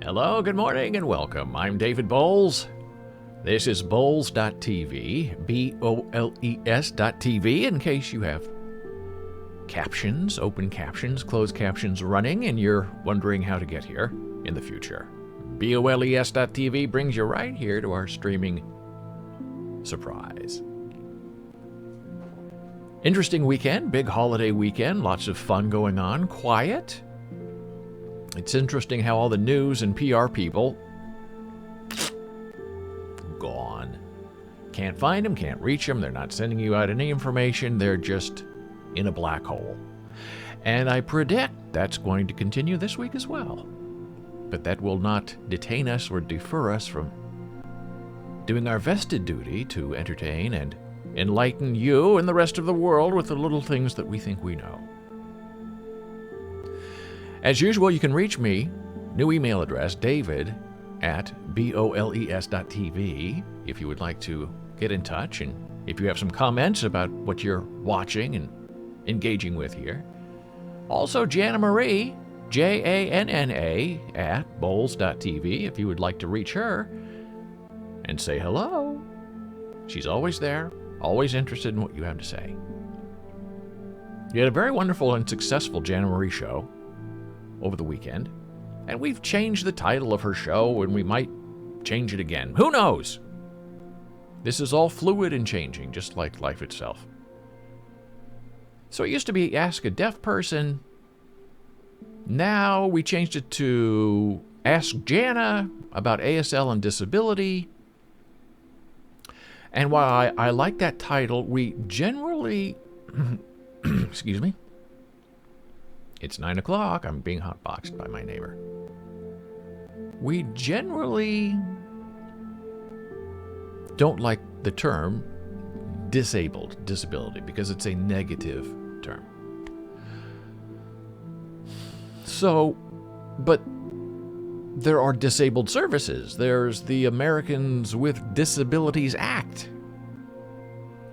Hello, good morning, and welcome. I'm David Boles. This is Boles.tv, B-O-L-E-S.tv, in case you have captions, open captions, closed captions running, and you're wondering how to get here in the future. BOLES.tv brings you right here to our streaming surprise. Interesting weekend, big holiday weekend, lots of fun going on, quiet. It's interesting how all the news and PR people, gone. Can't find them, can't reach them, they're not sending you out any information, they're just in a black hole. And I predict that's going to continue this week as well. But that will not detain us or defer us from doing our vested duty to entertain and enlighten you and the rest of the world with the little things that we think we know. As usual, you can reach me, new email address, david@boles.tv, if you would like to get in touch, and if you have some comments about what you're watching and engaging with here. Also, Jana Marie, Janna, @boles.tv, if you would like to reach her and say hello. She's always there, always interested in what you have to say. You had a very wonderful and successful Jana Marie show over the weekend, and we've changed the title of her show, and we might change it again. Who knows? This is all fluid and changing, just like life itself. So it used to be Ask a Deaf Person. Now we changed it to Ask Jana about ASL and disability. And while I like that title, we generally excuse me. It's 9 o'clock. I'm being hotboxed by my neighbor. We generally don't like the term disability, because it's a negative term. So, but there are disabled services. There's the Americans with Disabilities Act.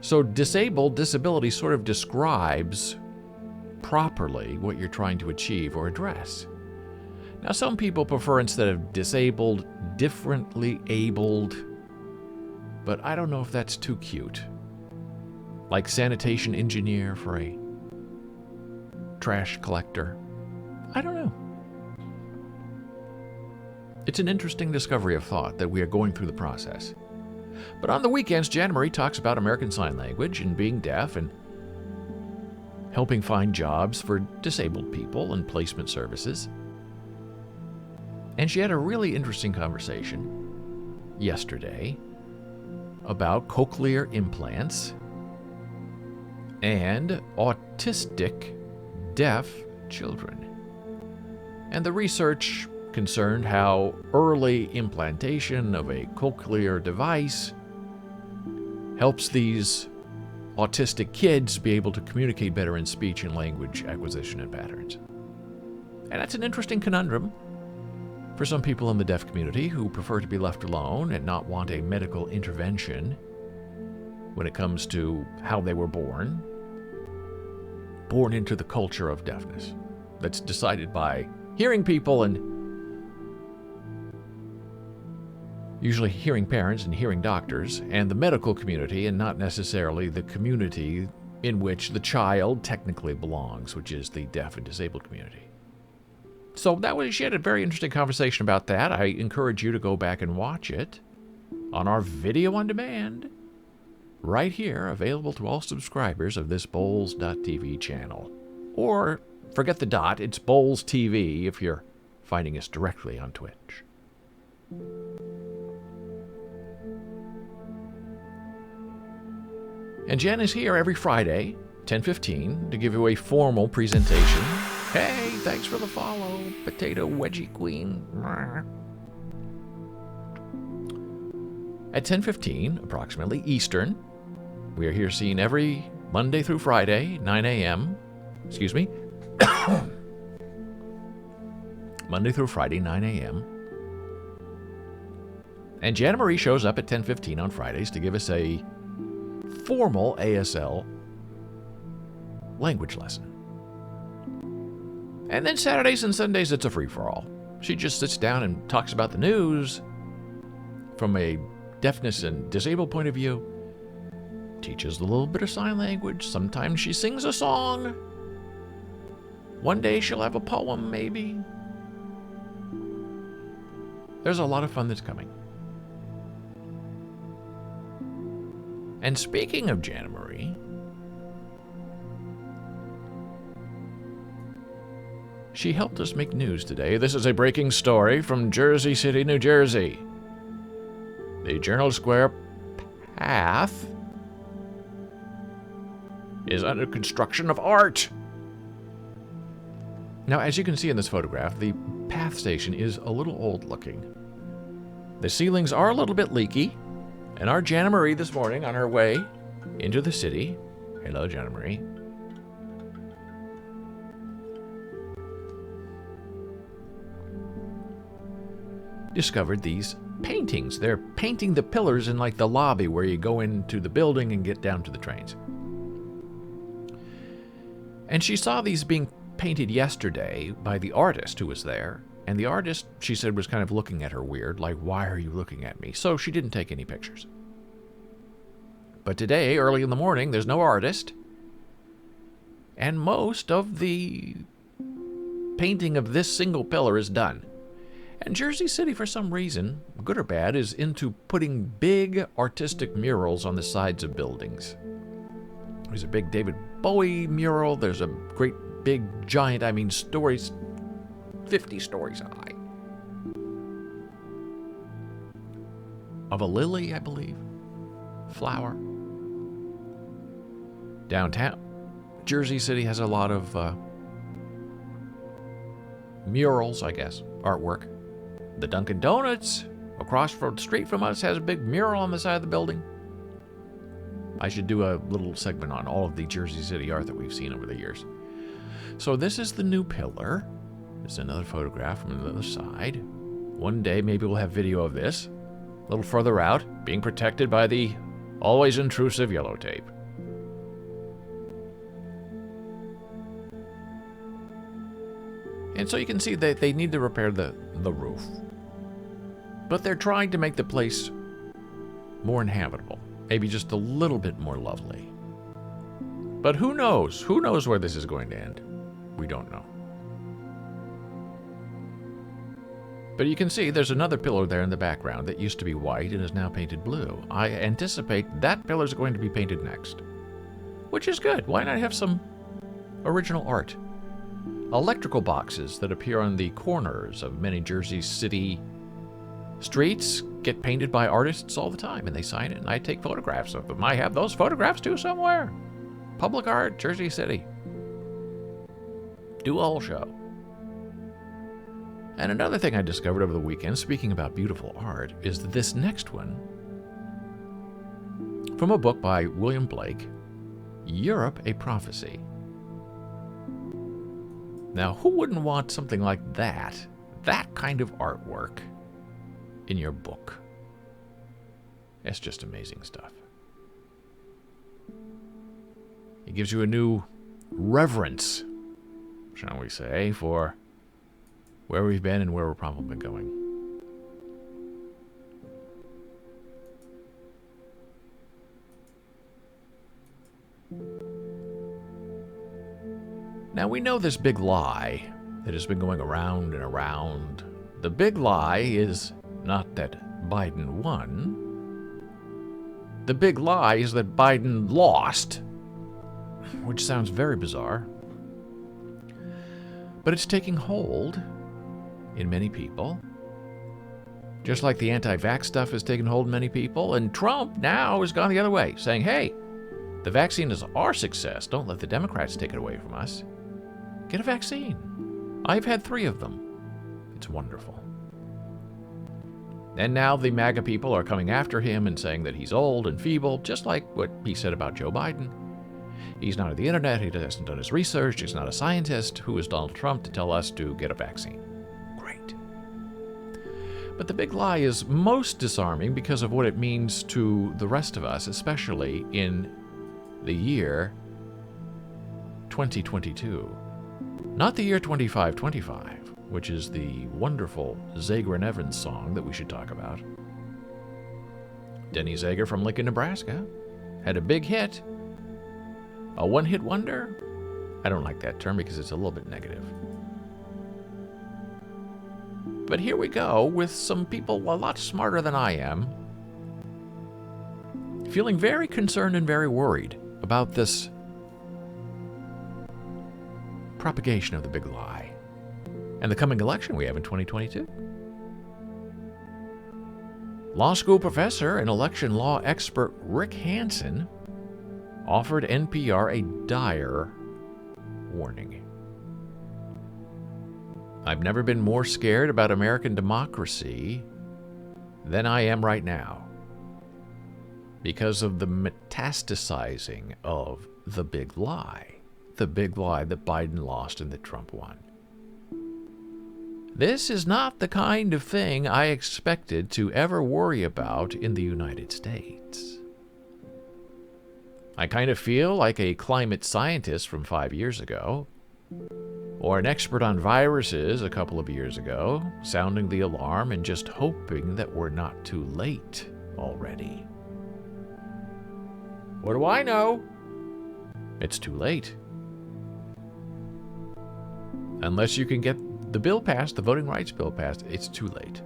So disability sort of describes properly what you're trying to achieve or address. Now, some people prefer, instead of disabled, differently abled, but I don't know if that's too cute. Like sanitation engineer for a trash collector. I don't know. It's an interesting discovery of thought that we are going through the process. But on the weekends, Jana Marie talks about American Sign Language and being deaf and helping find jobs for disabled people and placement services. And she had a really interesting conversation yesterday about cochlear implants and autistic deaf children. And the research concerned how early implantation of a cochlear device helps these autistic kids be able to communicate better in speech and language acquisition and patterns. And that's an interesting conundrum for some people in the deaf community who prefer to be left alone and not want a medical intervention when it comes to how they were born into the culture of deafness that's decided by hearing people, and usually hearing parents and hearing doctors and the medical community, and not necessarily the community in which the child technically belongs, which is the deaf and disabled community. So she had a very interesting conversation about that. I encourage you to go back and watch it on our video on demand, right here, available to all subscribers of this Boles.tv channel. Or forget the dot, it's Boles TV if you're finding us directly on Twitch. And Jen is here every Friday, 10:15, to give you a formal presentation. Hey, thanks for the follow, Potato Wedgie Queen. At 10:15, approximately Eastern, we are here seen every Monday through Friday, 9 a.m. Excuse me. Monday through Friday, 9 a.m. And Jana Marie shows up at 10:15 on Fridays to give us a formal ASL language lesson. And then Saturdays and Sundays, it's a free-for-all. She just sits down and talks about the news from a deafness and disabled point of view. Teaches a little bit of sign language. Sometimes she sings a song. One day she'll have a poem, maybe. There's a lot of fun that's coming. And speaking of Jana Marie, she helped us make news today. This is a breaking story from Jersey City, New Jersey. The Journal Square path is under construction of art. Now, as you can see in this photograph, the path station is a little old looking. The ceilings are a little bit leaky, and our Jana Marie this morning on her way into the city, hello Jana Marie, discovered these paintings. They're painting the pillars in like the lobby where you go into the building and get down to the trains. And she saw these being painted yesterday by the artist who was there. And the artist, she said, was kind of looking at her weird, like, why are you looking at me? So she didn't take any pictures. But today, early in the morning, there's no artist. And most of the painting of this single pillar is done. And Jersey City, for some reason, good or bad, is into putting big artistic murals on the sides of buildings. There's a big David Bowie mural. There's a great big giant, stories, 50 stories high, of a lily, I believe, flower. Downtown Jersey City has a lot of murals, I guess, artwork. The Dunkin' Donuts across the street from us has a big mural on the side of the building. I should do a little segment on all of the Jersey City art that we've seen over the years. So this is the new pillar. There's another photograph from the other side. One day maybe we'll have video of this. A little further out, being protected by the always intrusive yellow tape. And so you can see that they need to repair the roof. But they're trying to make the place more inhabitable. Maybe just a little bit more lovely. But who knows? Who knows where this is going to end? We don't know. But you can see there's another pillar there in the background that used to be white and is now painted blue. I anticipate that pillar is going to be painted next. Which is good. Why not have some original art? Electrical boxes that appear on the corners of many Jersey City streets get painted by artists all the time, and they sign it, and I take photographs of them. I have those photographs too somewhere. Public art, Jersey City. Do a whole show. And another thing I discovered over the weekend, speaking about beautiful art, is this next one from a book by William Blake, Europe, a Prophecy. Now, who wouldn't want something like that kind of artwork in your book? It's just amazing stuff. It gives you a new reverence, shall we say, for where we've been and where we're probably going. Now, we know this big lie that has been going around and around. The big lie is not that Biden won. The big lie is that Biden lost, which sounds very bizarre. But it's taking hold in many people. Just like the anti-vax stuff has taken hold in many people, and Trump now has gone the other way, saying, hey, the vaccine is our success. Don't let the Democrats take it away from us. Get a vaccine. I've had 3 of them. It's wonderful. And now the MAGA people are coming after him and saying that he's old and feeble, just like what he said about Joe Biden. He's not on the internet, he hasn't done his research, he's not a scientist. Who is Donald Trump to tell us to get a vaccine? Great. But the big lie is most disarming because of what it means to the rest of us, especially in the year 2022. Not the year 2525, which is the wonderful Zager and Evans song that we should talk about. Denny Zager from Lincoln, Nebraska, had a big hit. A one-hit wonder? I don't like that term because it's a little bit negative. But here we go with some people a lot smarter than I am, feeling very concerned and very worried about this propagation of the big lie and the coming election we have in 2022. Law school professor and election law expert Rick Hansen offered NPR a dire warning. I've never been more scared about American democracy than I am right now because of the metastasizing of the big lie that Biden lost and that Trump won. This is not the kind of thing I expected to ever worry about in the United States. I kind of feel like a climate scientist from 5 years ago, or an expert on viruses a couple of years ago, sounding the alarm and just hoping that we're not too late already. What do I know? It's too late. Unless you can get the bill passed, the voting rights bill passed, it's too late.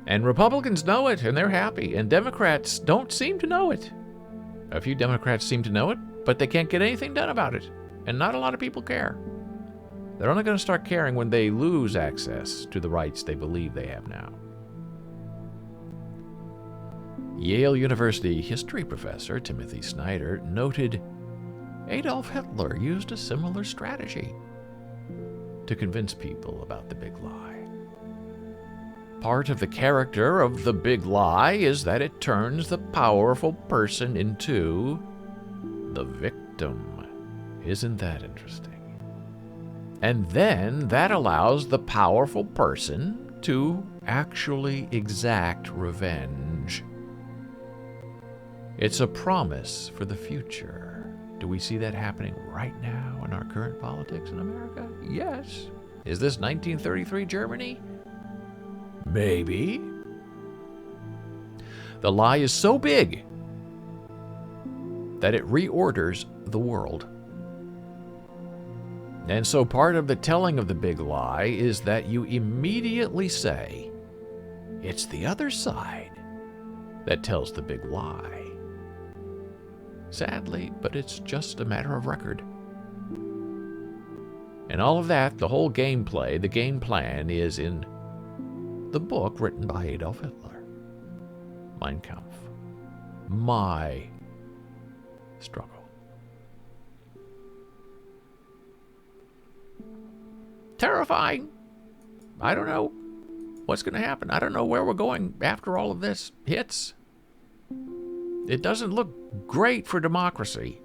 And Republicans know it, and they're happy, and Democrats don't seem to know it. A few Democrats seem to know it, but they can't get anything done about it. And not a lot of people care. They're only going to start caring when they lose access to the rights they believe they have now. Yale University history professor Timothy Snyder noted Adolf Hitler used a similar strategy to convince people about the big lie. Part of the character of the big lie is that it turns the powerful person into the victim. Isn't that interesting? And then that allows the powerful person to actually exact revenge. It's a promise for the future. Do we see that happening right now in our current politics in America? Yes. Is this 1933 Germany? Maybe. The lie is so big that it reorders the world. And so part of the telling of the big lie is that you immediately say, it's the other side that tells the big lie. Sadly, but it's just a matter of record. And all of that, the whole gameplay, the game plan, is in the book written by Adolf Hitler, Mein Kampf, My Struggle. Terrifying. I don't know what's going to happen. I don't know where we're going after all of this hits. It doesn't look great for democracy.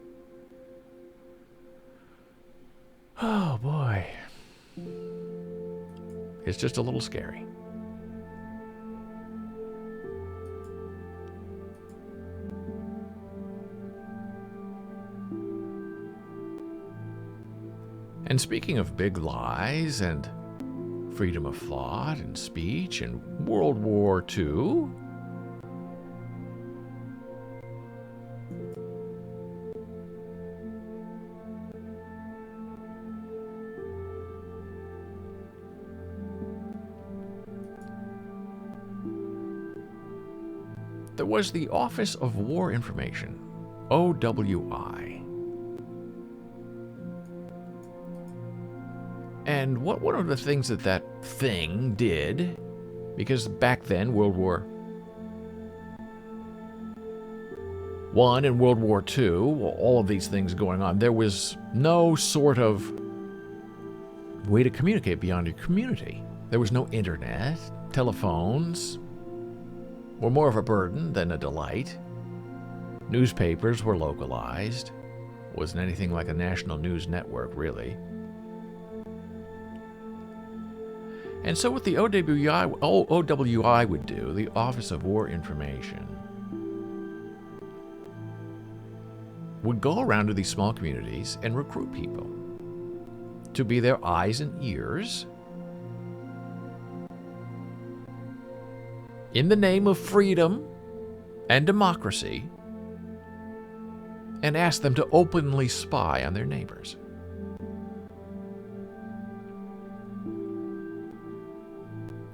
Oh boy. It's just a little scary. And speaking of big lies and freedom of thought and speech and World War II, there was the Office of War Information, OWI. And one of the things that thing did, because back then, World War I and World War II, all of these things going on, there was no sort of way to communicate beyond your community. There was no internet. Telephones were more of a burden than a delight. Newspapers were localized. Wasn't anything like a national news network, really. And so what the OWI would do, the Office of War Information, would go around to these small communities and recruit people. to be their eyes and ears in the name of freedom and democracy, and ask them to openly spy on their neighbors.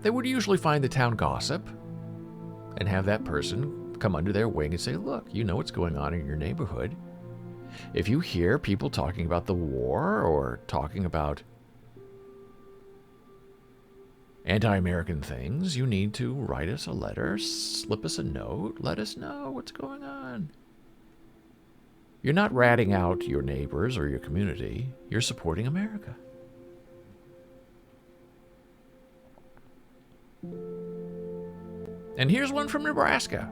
They would usually find the town gossip and have that person come under their wing and say, look, you know what's going on in your neighborhood. If you hear people talking about the war or talking about anti-American things, you need to write us a letter, slip us a note, let us know what's going on. You're not ratting out your neighbors or your community. You're supporting America. And here's one from Nebraska.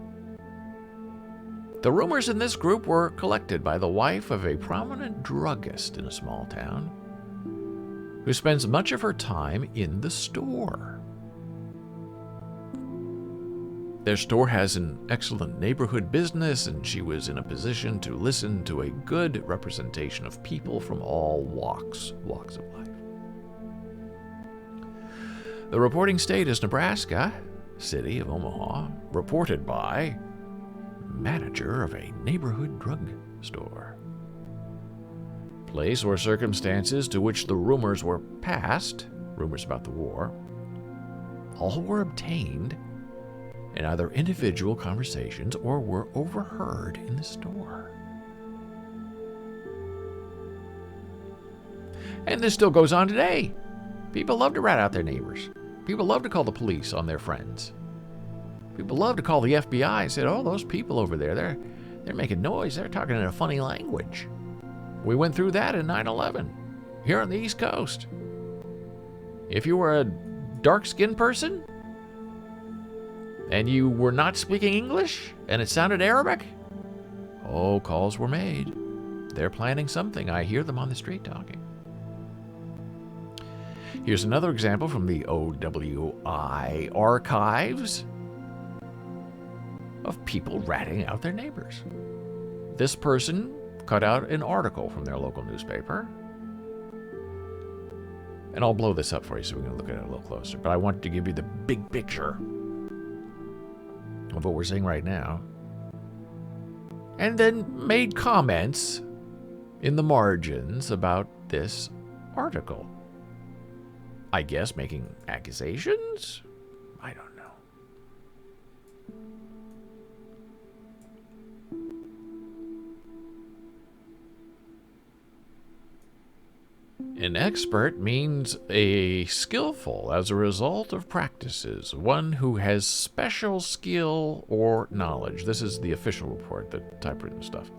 The rumors in this group were collected by the wife of a prominent druggist in a small town who spends much of her time in the store. Their store has an excellent neighborhood business, and she was in a position to listen to a good representation of people from all walks of life. The reporting state is Nebraska, city of Omaha, reported by manager of a neighborhood drug store. Place or circumstances to which the rumors were passed, rumors about the war, all were obtained in either individual conversations or were overheard in the store. And this still goes on today. People love to rat out their neighbors. People love to call the police on their friends. People love to call the FBI and say, oh, those people over there, they're making noise. They're talking in a funny language. We went through that in 9/11 here on the East Coast. If you were a dark-skinned person and you were not speaking English and it sounded Arabic, oh, calls were made. They're planning something. I hear them on the street talking. Here's another example from the OWI archives of people ratting out their neighbors. This person cut out an article from their local newspaper. And I'll blow this up for you so we can look at it a little closer. But I wanted to give you the big picture of what we're seeing right now. And then made comments in the margins about this article. I guess making accusations? I don't know. An expert means a skillful as a result of practices, one who has special skill or knowledge. This is the official report, the typewritten stuff.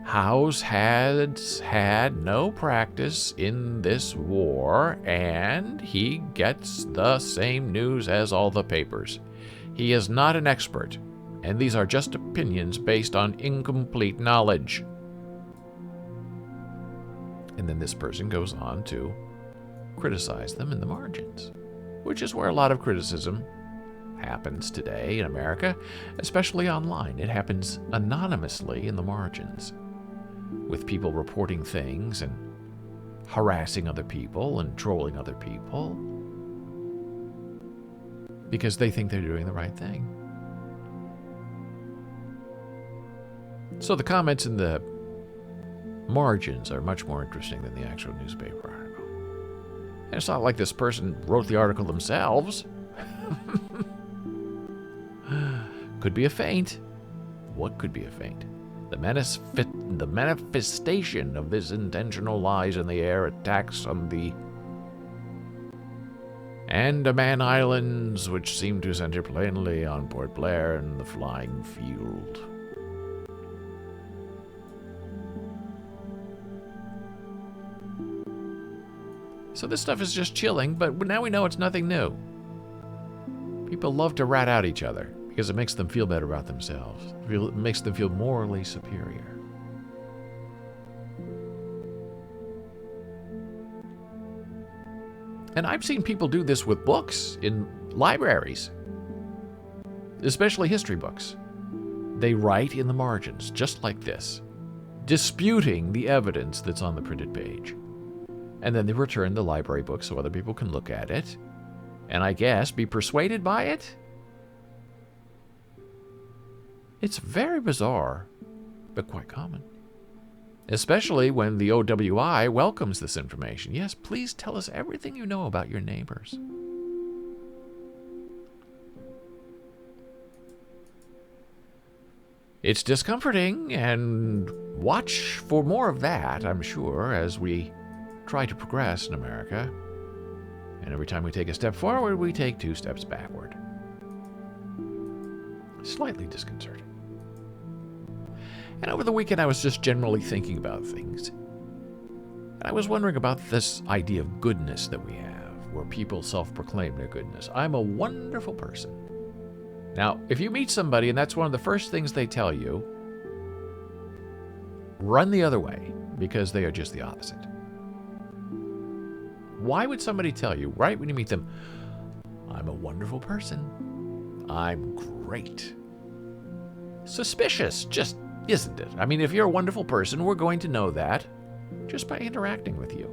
House has had no practice in this war, and he gets the same news as all the papers. He is not an expert, and these are just opinions based on incomplete knowledge. And then this person goes on to criticize them in the margins, which is where a lot of criticism happens today in America, especially online. It happens anonymously in the margins, with people reporting things and harassing other people and trolling other people because they think they're doing the right thing. So the comments in the margins are much more interesting than the actual newspaper article. And it's not like this person wrote the article themselves. Could be a feint. What could be a feint? The manifestation of this intentional lies in the air attacks on the Andaman Islands, which seem to center plainly on Port Blair and the flying field. So this stuff is just chilling, but now we know it's nothing new. People love to rat out each other because it makes them feel better about themselves. It makes them feel morally superior. And I've seen people do this with books in libraries, especially history books. They write in the margins, just like this, disputing the evidence that's on the printed page. And then they return the library book so other people can look at it. And I guess be persuaded by it? It's very bizarre, but quite common. Especially when the OWI welcomes this information. Yes, please tell us everything you know about your neighbors. It's discomforting, and watch for more of that, I'm sure, as we try to progress in America. And every time we take a step forward, we take 2 steps backward. Slightly disconcerting. And over the weekend, I was just generally thinking about things. And I was wondering about this idea of goodness that we have, where people self-proclaim their goodness. I'm a wonderful person. Now, if you meet somebody and that's one of the first things they tell you, run the other way, because they are just the opposite. Why would somebody tell you, right when you meet them, I'm a wonderful person, I'm great? Suspicious, just isn't it? I mean, if you're a wonderful person, we're going to know that just by interacting with you.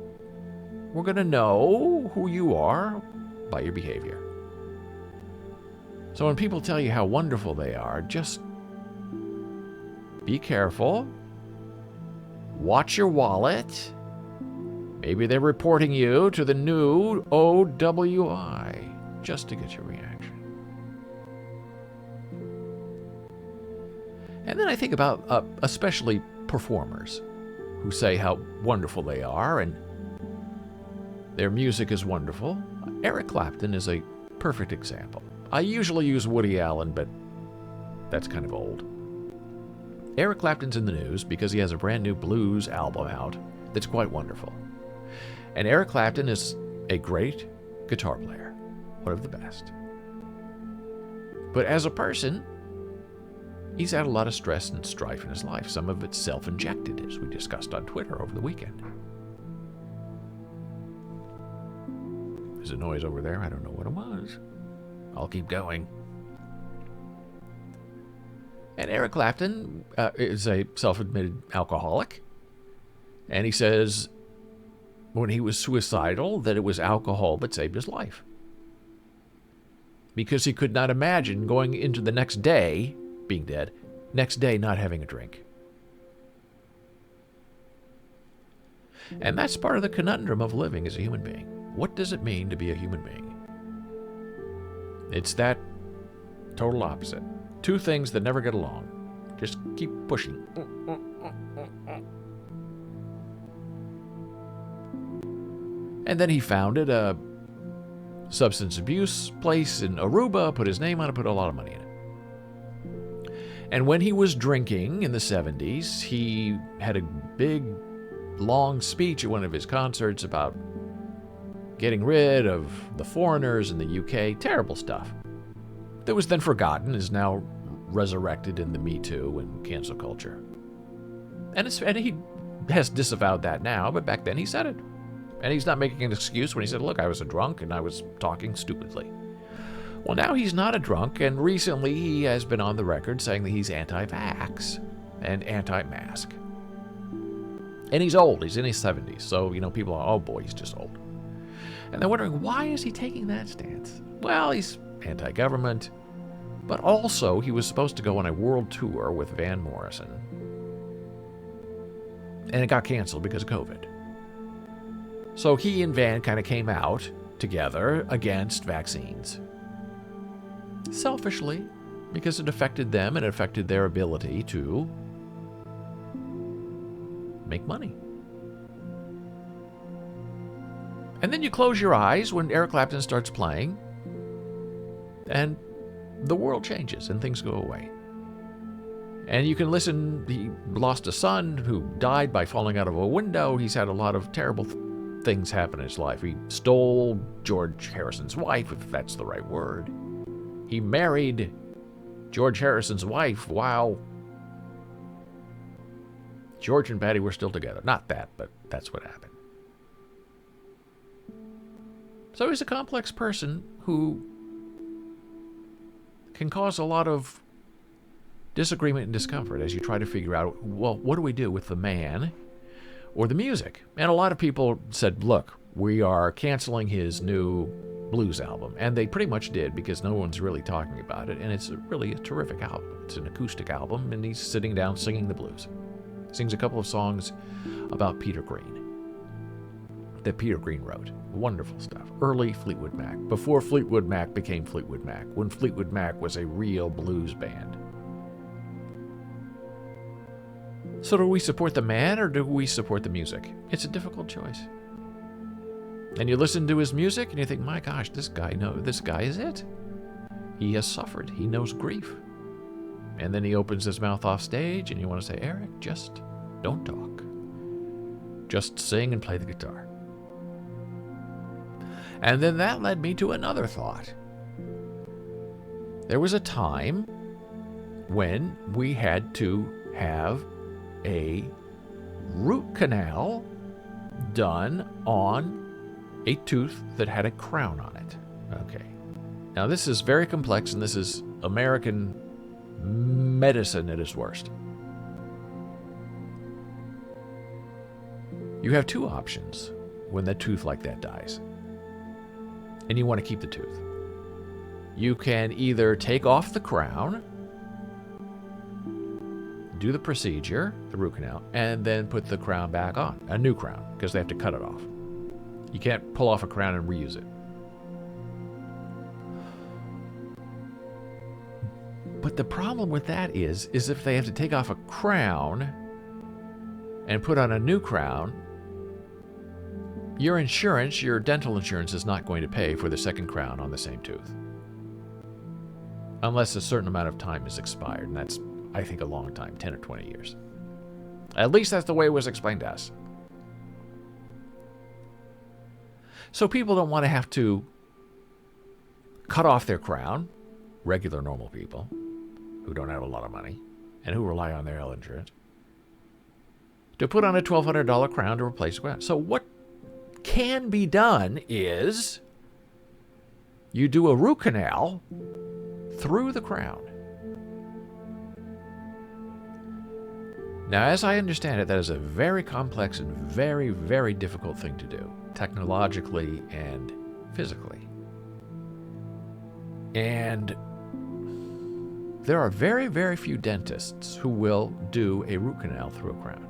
We're going to know who you are by your behavior. So when people tell you how wonderful they are, just be careful. Watch your wallet. Maybe they're reporting you to the new OWI just to get your reaction. And then I think about especially performers who say how wonderful they are and their music is wonderful. Eric Clapton is a perfect example. I usually use Woody Allen, but that's kind of old. Eric Clapton's in the news because he has a brand new blues album out that's quite wonderful. And Eric Clapton is a great guitar player, one of the best. But as a person, he's had a lot of stress and strife in his life. Some of it's self-injected, as we discussed on Twitter over the weekend. There's a noise over there. I don't know what it was. I'll keep going. And Eric Clapton is a self-admitted alcoholic. And he says when he was suicidal that it was alcohol that saved his life. Because he could not imagine going into the next day, being dead, next day not having a drink. And that's part of the conundrum of living as a human being. What does it mean to be a human being? It's that total opposite. 2 things that never get along. Just keep pushing. And then he founded a substance abuse place in Aruba, put his name on it, put a lot of money in it. And when he was drinking in the 70s, he had a big, long speech at one of his concerts about getting rid of the foreigners in the UK. Terrible stuff. That was then forgotten, is now resurrected in the Me Too and cancel culture. And he has disavowed that now, but back then he said it. And he's not making an excuse when he said, look, I was a drunk and I was talking stupidly. Well, now he's not a drunk, and recently he has been on the record saying that he's anti-vax and anti-mask. And he's old. He's in his 70s. So, people are, oh boy, he's just old. And they're wondering, why is he taking that stance? Well, he's anti-government, but also he was supposed to go on a world tour with Van Morrison. And it got canceled because of COVID. So he and Van kind of came out together against vaccines. Selfishly, because it affected them and it affected their ability to make money. And then you close your eyes when Eric Clapton starts playing, and the world changes and things go away. And you can listen. He lost a son who died by falling out of a window. He's had a lot of terrible things happen in his life. He stole George Harrison's wife, if that's the right word. He married George Harrison's wife while George and Patty were still together. Not that, but that's what happened. So he's a complex person who can cause a lot of disagreement and discomfort as you try to figure out, well, what do we do with the man or the music. And a lot of people said, look, we are canceling his new blues album. And they pretty much did, because no one's really talking about it. And it's really a terrific album. It's an acoustic album, and he's sitting down singing the blues. Sings a couple of songs about Peter Green that Peter Green wrote. Wonderful stuff. Early Fleetwood Mac. Before Fleetwood Mac became Fleetwood Mac. When Fleetwood Mac was a real blues band. So do we support the man or do we support the music? It's a difficult choice. And you listen to his music and you think, my gosh, this guy is it. He has suffered. He knows grief. And then he opens his mouth off stage and you want to say, Eric, just don't talk. Just sing and play the guitar. And then that led me to another thought. There was a time when we had to have a root canal done on a tooth that had a crown on it. Okay. Now this is very complex, and this is American medicine at its worst. You have two options when a tooth like that dies, and you want to keep the tooth. You can either take off the crown, do the procedure, the root canal, and then put the crown back on, a new crown, because they have to cut it off. You can't pull off a crown and reuse it. But the problem with that is if they have to take off a crown and put on a new crown, your insurance, your dental insurance, is not going to pay for the second crown on the same tooth. Unless a certain amount of time is expired, and that's, I think, a long time, 10 or 20 years. At least that's the way it was explained to us. So people don't want to have to cut off their crown, regular normal people who don't have a lot of money and who rely on their health insurance, to put on a $1,200 crown to replace the crown. So what can be done is you do a root canal through the crown. Now, as I understand it, that is a very complex and very, very difficult thing to do, technologically and physically. And there are very, very few dentists who will do a root canal through a crown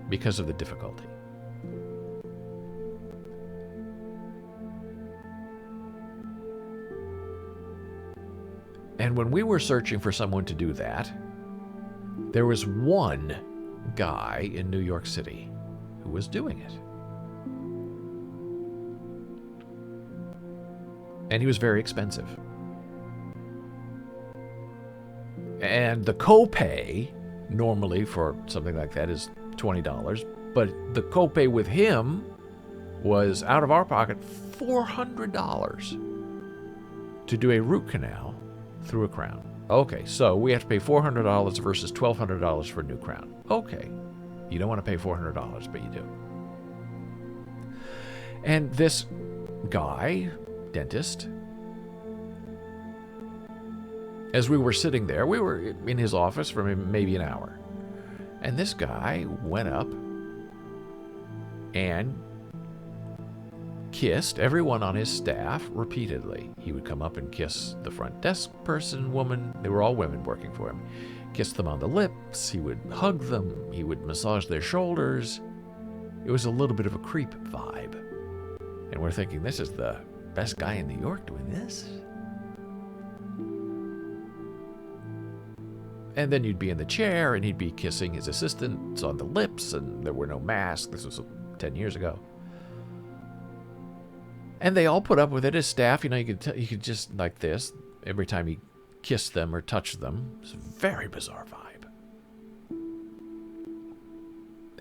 because of the difficulty. And when we were searching for someone to do that, there was one guy in New York City who was doing it. And he was very expensive. And the copay normally for something like that is $20, but the copay with him was, out of our pocket, $400 to do a root canal through a crown. Okay, so we have to pay $400 versus $1,200 for a new crown. Okay, you don't want to pay $400, but you do. And this guy, dentist, as we were sitting there, we were in his office for maybe an hour. And this guy went up and kissed everyone on his staff repeatedly. He would come up and kiss the front desk person, woman. They were all women working for him. Kissed them on the lips. He would hug them. He would massage their shoulders. It was a little bit of a creep vibe. And we're thinking, this is the best guy in New York doing this? And then you'd be in the chair and he'd be kissing his assistants on the lips, and there were no masks. This was 10 years ago. And they all put up with it as staff. You know, you could just like this every time he kissed them or touched them. It's a very bizarre vibe.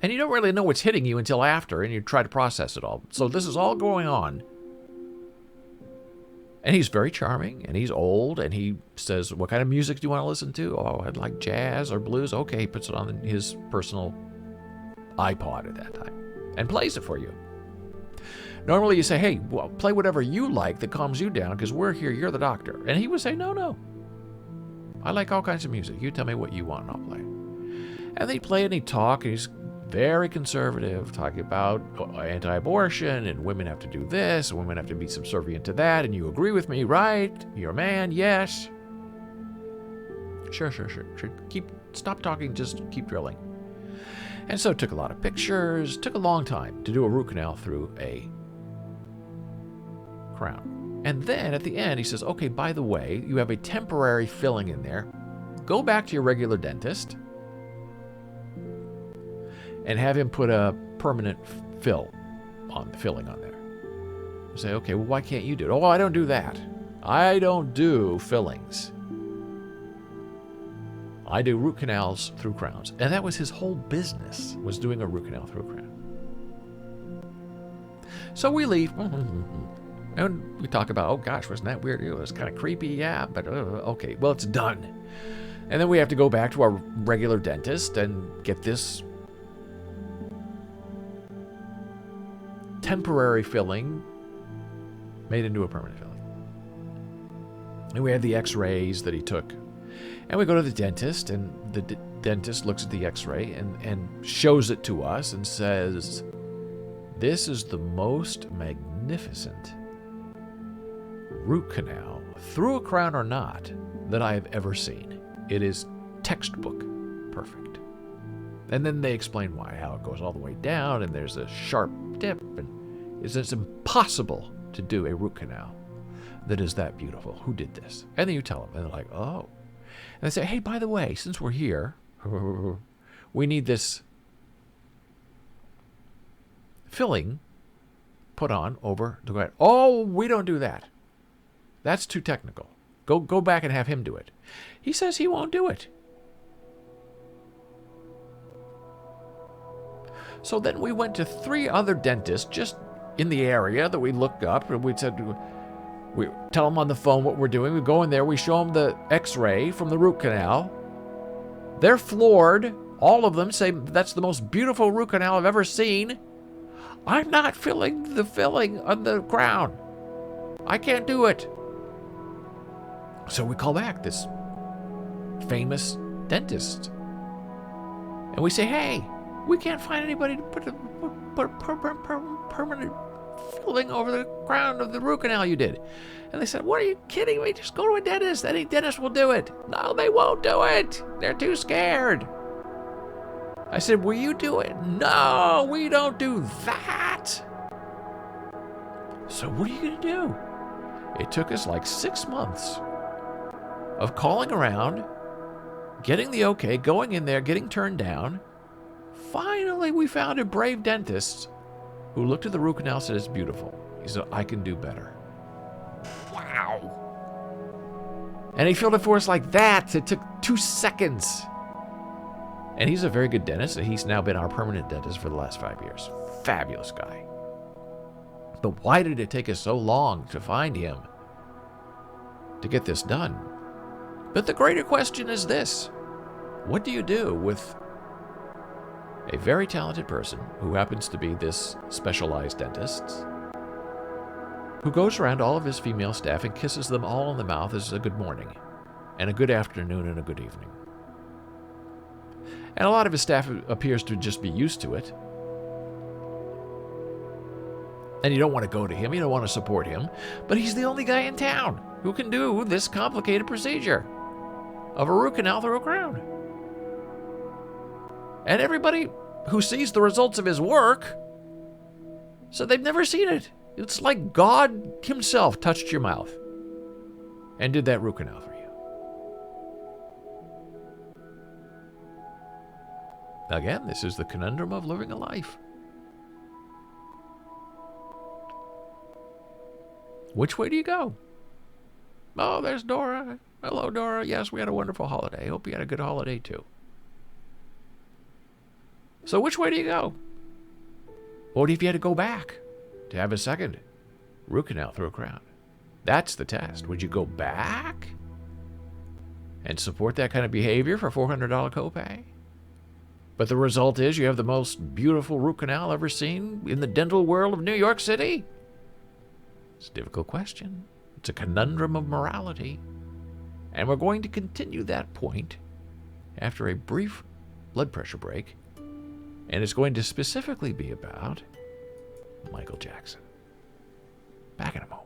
And you don't really know what's hitting you until after, and you try to process it all. So this is all going on. And he's very charming, and he's old, and he says, what kind of music do you want to listen to? Oh, I'd like jazz or blues. Okay, he puts it on his personal iPod at that time and plays it for you. Normally you say, hey, well, play whatever you like that calms you down, because we're here, you're the doctor. And he would say, no. I like all kinds of music. You tell me what you want and I'll play. And they'd play and he'd talk, and he's very conservative, talking about anti-abortion and women have to do this, and women have to be subservient to that, and you agree with me, right? You're a man, yes. Sure. Stop talking, just keep drilling. And so took a lot of pictures, took a long time to do a root canal through a crown. And then at the end, he says, okay, by the way, you have a temporary filling in there. Go back to your regular dentist and have him put a permanent filling on there. You say, okay, well, why can't you do it? Oh, I don't do that. I don't do fillings. I do root canals through crowns. And that was his whole business, was doing a root canal through a crown. So we leave. And we talk about, oh gosh, wasn't that weird? It was kind of creepy, yeah, but okay, well, it's done. And then we have to go back to our regular dentist and get this temporary filling made into a permanent filling. And we had the x-rays that he took. And we go to the dentist, and the dentist looks at the x-ray and shows it to us and says, this is the most magnificent root canal, through a crown or not, that I have ever seen. It is textbook perfect. And then they explain why, how it goes all the way down, and there's a sharp dip, and it's impossible to do a root canal that is that beautiful. Who did this? And then you tell them, and they're like, oh. And they say, hey, by the way, since we're here, we need this filling put on over the ground. Oh, we don't do that. That's too technical. Go back and have him do it. He says he won't do it. So then we went to 3 other dentists just in the area that we looked up, and we said, we tell them on the phone what we're doing. We go in there, we show them the x-ray from the root canal. They're floored. All of them say, that's the most beautiful root canal I've ever seen. I'm not filling the filling on the crown. I can't do it. So we call back this famous dentist. And we say, hey, we can't find anybody to put a permanent filling over the crown of the root canal you did. And they said, what, are you kidding me? Just go to a dentist. Any dentist will do it. No, they won't do it. They're too scared. I said, will you do it? No, we don't do that. So what are you going to do? It took us like 6 months of calling around, getting the okay, going in there, getting turned down. Finally, we found a brave dentist who looked at the root canal and said, it's beautiful. He said, I can do better. Wow. And he filled it for us like that. It took 2 seconds. And he's a very good dentist. He's now been our permanent dentist for the last 5 years. Fabulous guy. But why did it take us so long to find him to get this done? But the greater question is this. What do you do with a very talented person who happens to be this specialized dentist, who goes around all of his female staff and kisses them all on the mouth as a good morning, and a good afternoon, and a good evening? And a lot of his staff appears to just be used to it. And you don't want to go to him, you don't want to support him, but he's the only guy in town who can do this complicated procedure of a root canal through a crown. And everybody who sees the results of his work said they've never seen it. It's like God himself touched your mouth and did that root canal for you. Again, this is the conundrum of living a life. Which way do you go? Oh, there's Dora. Hello, Dora. Yes, we had a wonderful holiday. Hope you had a good holiday, too. So which way do you go? What if you had to go back to have a second root canal through a crown? That's the test. Would you go back and support that kind of behavior for $400 copay? But the result is you have the most beautiful root canal ever seen in the dental world of New York City? It's a difficult question. It's a conundrum of morality. And we're going to continue that point after a brief blood pressure break And it's going to specifically be about Michael Jackson. Back in a moment.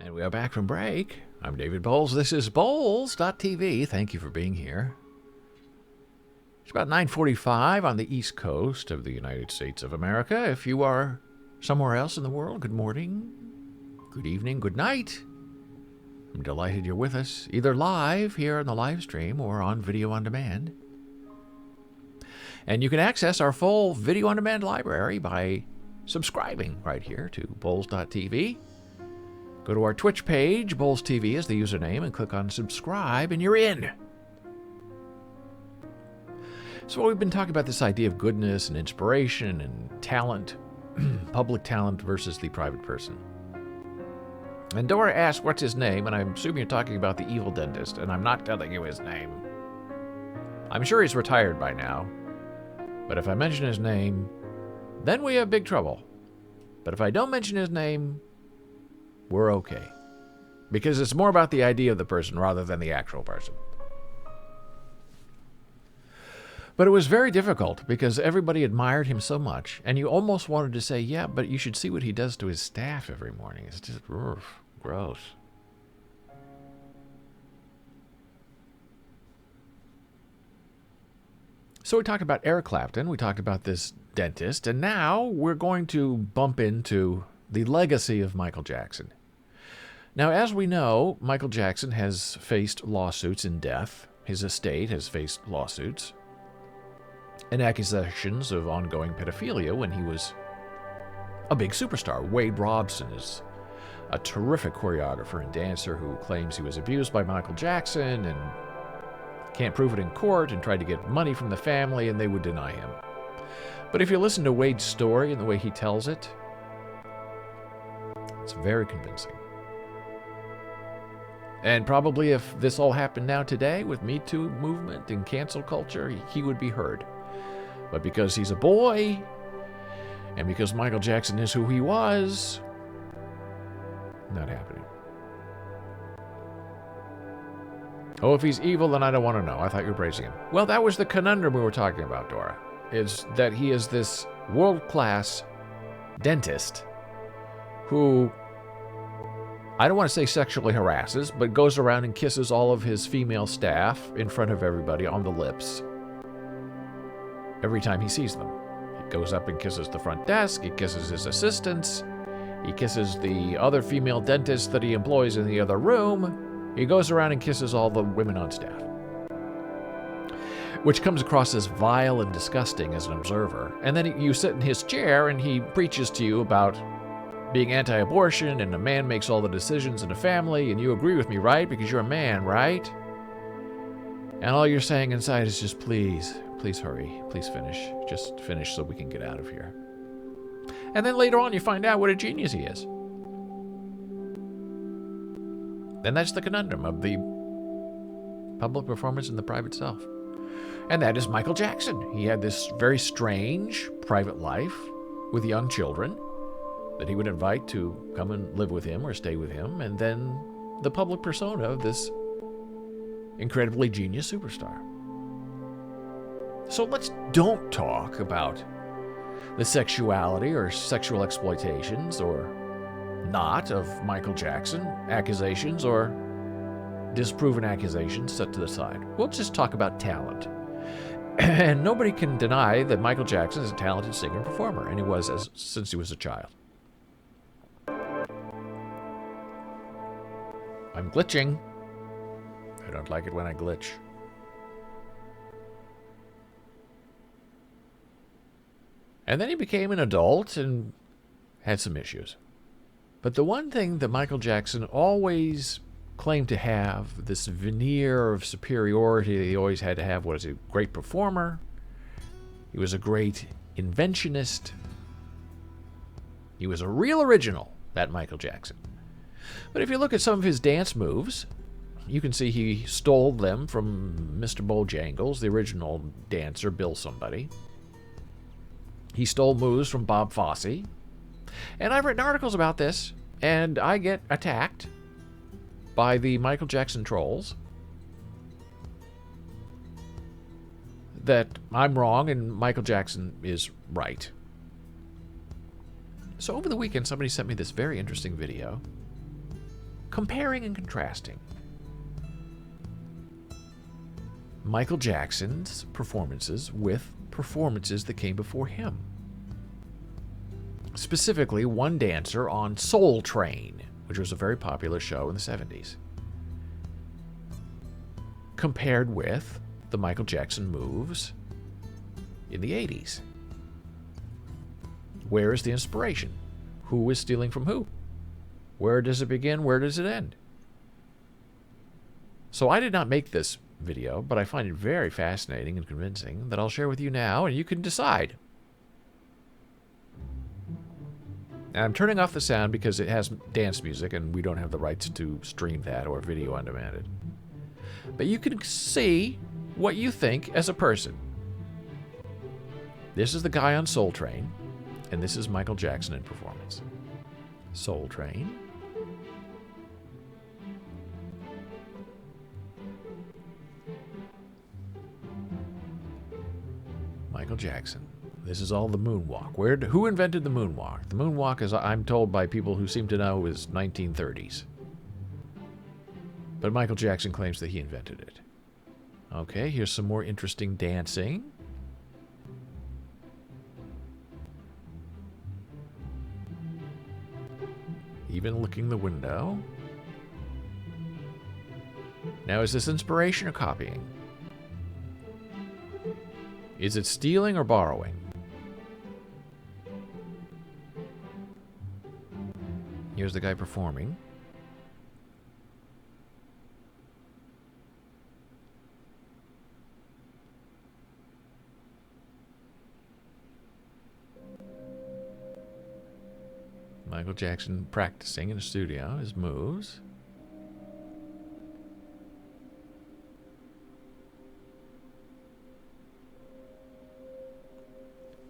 And we are back from break. I'm David Boles. This is Boles.tv. Thank you for being here. It's about 9:45 on the East Coast of the United States of America. If you are somewhere else in the world, good morning, good evening, good night. I'm delighted you're with us, either live here on the live stream or on video on demand. And you can access our full video on demand library by subscribing right here to Boles.tv. Go to our Twitch page, Boles TV is the username, and click on subscribe, and you're in. So we've been talking about this idea of goodness and inspiration and talent, public talent versus the private person. And Dora asked, what's his name? And I'm assuming you're talking about the evil dentist, and I'm not telling you his name. I'm sure he's retired by now, but if I mention his name, then we have big trouble. But if I don't mention his name, we're okay. Because it's more about the idea of the person rather than the actual person. But it was very difficult because everybody admired him so much, and you almost wanted to say, yeah, but you should see what he does to his staff every morning. It's just gross. So we talked about Eric Clapton, we talked about this dentist, and now we're going to bump into the legacy of Michael Jackson. Now, as we know, Michael Jackson has faced lawsuits in death. His estate has faced lawsuits and accusations of ongoing pedophilia when he was a big superstar. Wade Robson is a terrific choreographer and dancer who claims he was abused by Michael Jackson and can't prove it in court and tried to get money from the family, and they would deny him. But if you listen to Wade's story and the way he tells it, it's very convincing. And probably if this all happened now today with Me Too movement and cancel culture, he would be heard. But because he's a boy, and because Michael Jackson is who he was, not happening. Oh, if he's evil, then I don't want to know. I thought you were praising him. Well, that was the conundrum we were talking about, Dora, is that he is this world-class dentist who, I don't want to say sexually harasses, but goes around and kisses all of his female staff in front of everybody on the lips every time he sees them. He goes up and kisses the front desk, he kisses his assistants, he kisses the other female dentists that he employs in the other room, he goes around and kisses all the women on staff. Which comes across as vile and disgusting as an observer. And then you sit in his chair and he preaches to you about being anti-abortion and a man makes all the decisions in a family, and you agree with me, right? Because you're a man, right? And all you're saying inside is just, please hurry, please finish. Just finish so we can get out of here. And then later on you find out what a genius he is. And that's the conundrum of the public performance and the private self. And that is Michael Jackson. He had this very strange private life with young children that he would invite to come and live with him or stay with him, and then the public persona of this incredibly genius superstar. So let's don't talk about the sexuality or sexual exploitations or not of Michael Jackson, accusations or disproven accusations set to the side. We'll just talk about talent. And nobody can deny that Michael Jackson is a talented singer and performer, and he was since he was a child. I'm glitching. I don't like it when I glitch. And then he became an adult and had some issues. But the one thing that Michael Jackson always claimed to have, this veneer of superiority that he always had to have, was a great performer. He was a great inventionist. He was a real original, that Michael Jackson. But if you look at some of his dance moves, you can see he stole them from Mr. Bojangles, the original dancer, Bill somebody. He stole moves from Bob Fosse. And I've written articles about this, and I get attacked by the Michael Jackson trolls that I'm wrong and Michael Jackson is right. So over the weekend, somebody sent me this very interesting video comparing and contrasting Michael Jackson's performances with performances that came before him. Specifically, one dancer on Soul Train, which was a very popular show in the 70s, compared with the Michael Jackson moves in the 80s. Where is the inspiration? Who is stealing from who? Where does it begin? Where does it end? So I did not make this video, but I find it very fascinating and convincing that I'll share with you now, and you can decide. And I'm turning off the sound because it has dance music, and we don't have the rights to stream that or video on demand it. But you can see what you think as a person. This is the guy on Soul Train, and this is Michael Jackson in performance. Soul Train. Michael Jackson. This is all the moonwalk. Who invented the moonwalk? The moonwalk, as I'm told by people who seem to know, is 1930s. But Michael Jackson claims that he invented it. Okay, here's some more interesting dancing. Even licking the window. Now, is this inspiration or copying? Is it stealing or borrowing? Here's the guy performing. Michael Jackson practicing in a studio, his moves.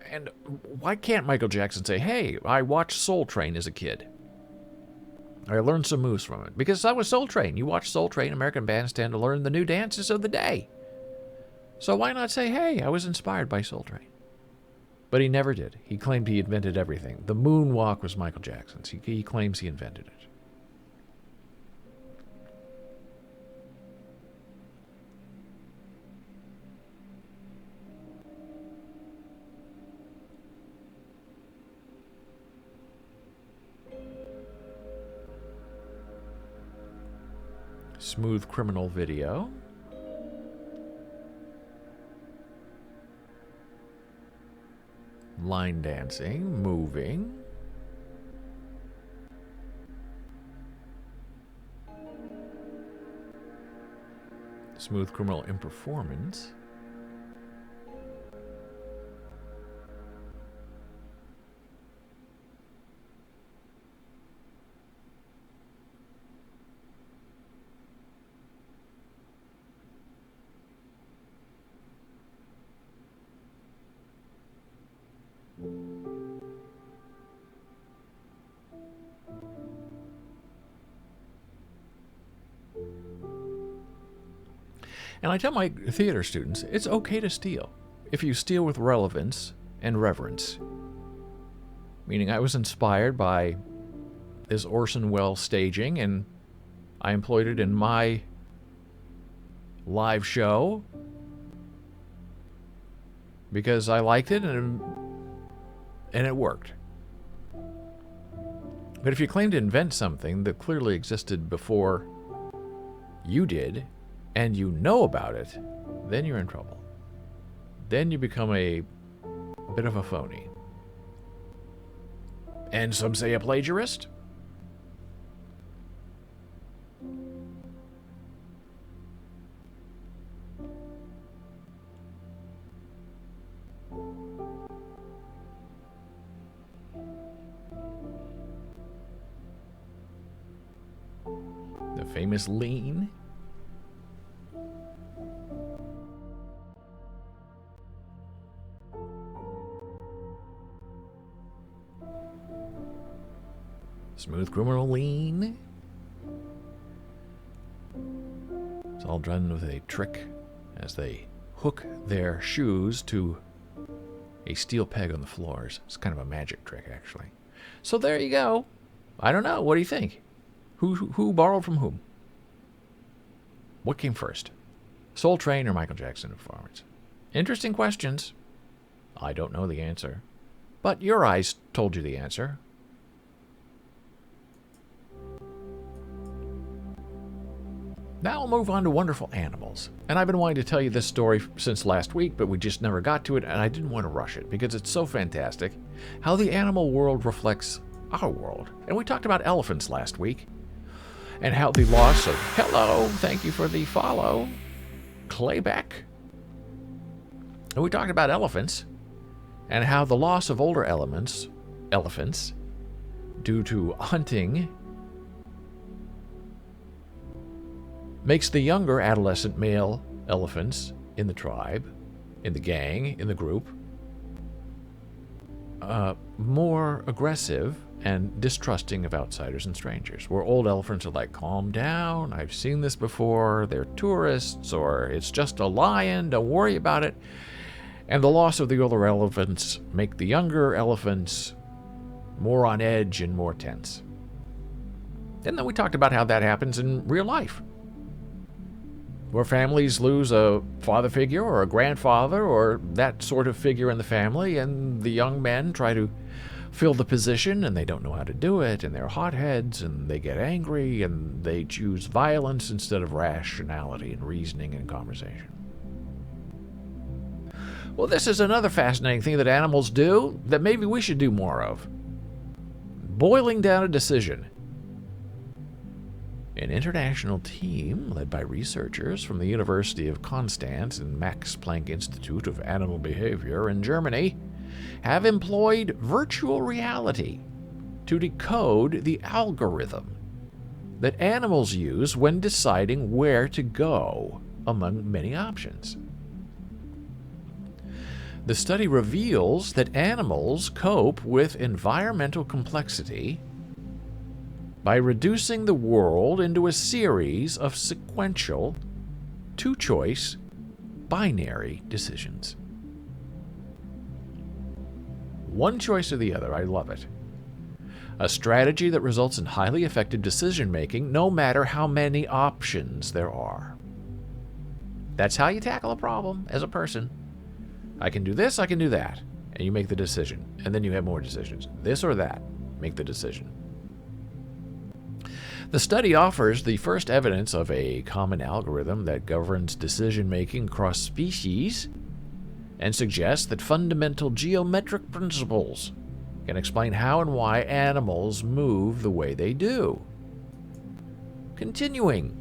And why can't Michael Jackson say, hey, I watched Soul Train as a kid. I learned some moves from it. Because that was Soul Train. You watch Soul Train, American Bandstand, to learn the new dances of the day. So why not say, hey, I was inspired by Soul Train? But he never did. He claimed he invented everything. The moonwalk was Michael Jackson's. He claims he invented it. Smooth criminal video. Line dancing, moving. Smooth criminal in performance. And I tell my theater students, it's okay to steal, if you steal with relevance and reverence. Meaning I was inspired by this Orson Welles staging, and I employed it in my live show because I liked it and it worked. But if you claim to invent something that clearly existed before you did, and you know about it, then you're in trouble. Then you become a bit of a phony. And some say a plagiarist. The famous lean. Smooth criminal lean. It's all done with a trick as they hook their shoes to a steel peg on the floors. It's kind of a magic trick, actually. So there you go. I don't know. What do you think? Who borrowed from whom? What came first? Soul Train or Michael Jackson performance? Interesting questions. I don't know the answer. But your eyes told you the answer. Now we'll move on to wonderful animals. And I've been wanting to tell you this story since last week, but we just never got to it, and I didn't want to rush it because it's so fantastic how the animal world reflects our world. And we talked about elephants last week, and how the loss of... Hello, thank you for the follow, Claybeck. And we talked about elephants, and how the loss of older elephants, due to hunting, makes the younger adolescent male elephants in the tribe, in the gang, in the group, more aggressive and distrusting of outsiders and strangers. Where old elephants are like, calm down, I've seen this before, they're tourists, or it's just a lion, don't worry about it. And the loss of the older elephants make the younger elephants more on edge and more tense. And then we talked about how that happens in real life, where families lose a father figure or a grandfather or that sort of figure in the family, and the young men try to fill the position, and they don't know how to do it, and they're hotheads, and they get angry, and they choose violence instead of rationality and reasoning and conversation. Well, this is another fascinating thing that animals do that maybe we should do more of. Boiling down a decision. An international team led by researchers from the University of Konstanz and Max Planck Institute of Animal Behavior in Germany have employed virtual reality to decode the algorithm that animals use when deciding where to go among many options. The study reveals that animals cope with environmental complexity by reducing the world into a series of sequential, two-choice, binary decisions. One choice or the other, I love it. A strategy that results in highly effective decision-making no matter how many options there are. That's how you tackle a problem as a person. I can do this, I can do that. And you make the decision. And then you have more decisions. This or that. Make the decision. The study offers the first evidence of a common algorithm that governs decision-making across species and suggests that fundamental geometric principles can explain how and why animals move the way they do. Continuing,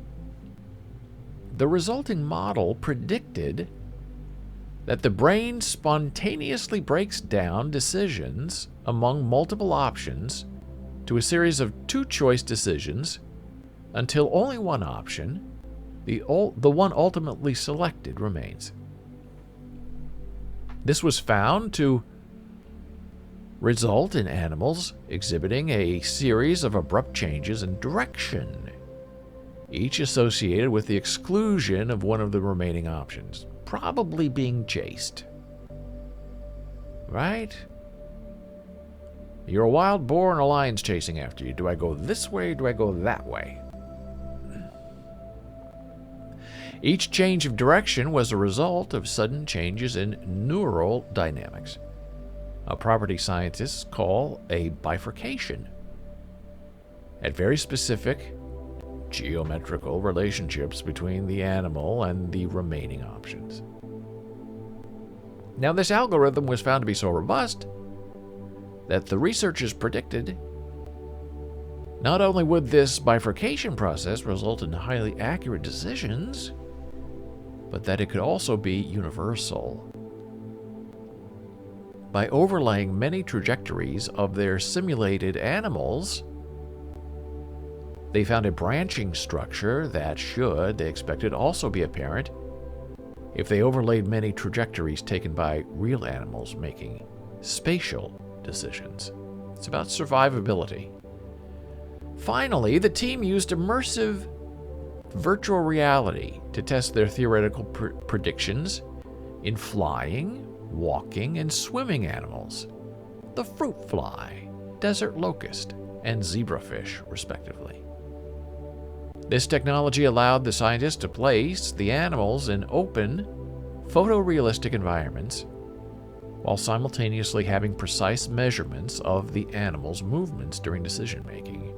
the resulting model predicted that the brain spontaneously breaks down decisions among multiple options to a series of two-choice decisions until only one option, the one ultimately selected, remains. This was found to result in animals exhibiting a series of abrupt changes in direction, each associated with the exclusion of one of the remaining options, probably being chased. Right? You're a wild boar and a lion's chasing after you. Do I go this way or do I go that way? Each change of direction was a result of sudden changes in neural dynamics, a property scientists call a bifurcation, at very specific geometrical relationships between the animal and the remaining options. Now, this algorithm was found to be so robust that the researchers predicted not only would this bifurcation process result in highly accurate decisions, but that it could also be universal. By overlaying many trajectories of their simulated animals, they found a branching structure that should, they expected, also be apparent if they overlaid many trajectories taken by real animals making spatial decisions. It's about survivability. Finally, the team used immersive virtual reality to test their theoretical predictions in flying, walking, and swimming animals, the fruit fly, desert locust, and zebrafish, respectively. This technology allowed the scientists to place the animals in open, photorealistic environments while simultaneously having precise measurements of the animal's movements during decision-making.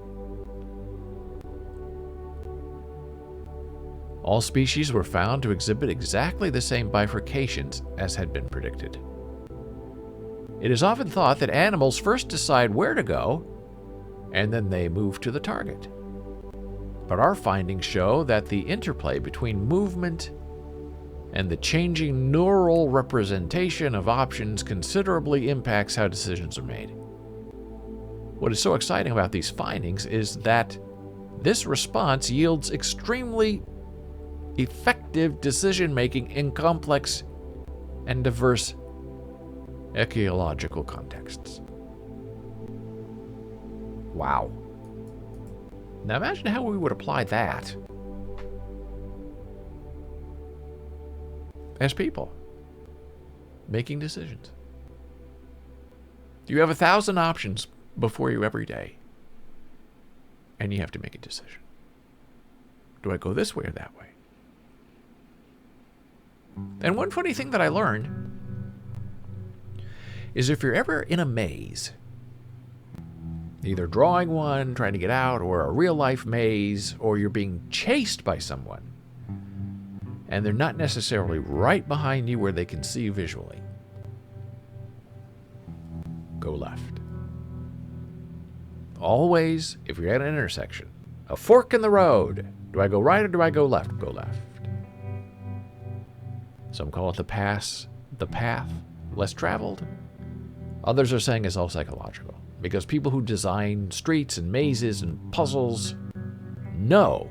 All species were found to exhibit exactly the same bifurcations as had been predicted. It is often thought that animals first decide where to go, and then they move to the target. But our findings show that the interplay between movement and the changing neural representation of options considerably impacts how decisions are made. What is so exciting about these findings is that this response yields extremely effective decision-making in complex and diverse ecological contexts. Wow. Now imagine how we would apply that as people making decisions. You have 1,000 options before you every day, and you have to make a decision. Do I go this way or that way? And one funny thing that I learned is if you're ever in a maze, either drawing one, trying to get out, or a real-life maze, or you're being chased by someone, and they're not necessarily right behind you where they can see you visually, go left. Always, if you're at an intersection, a fork in the road, do I go right or do I go left? Go left. Some call it the path less traveled. Others are saying it's all psychological, because people who design streets and mazes and puzzles know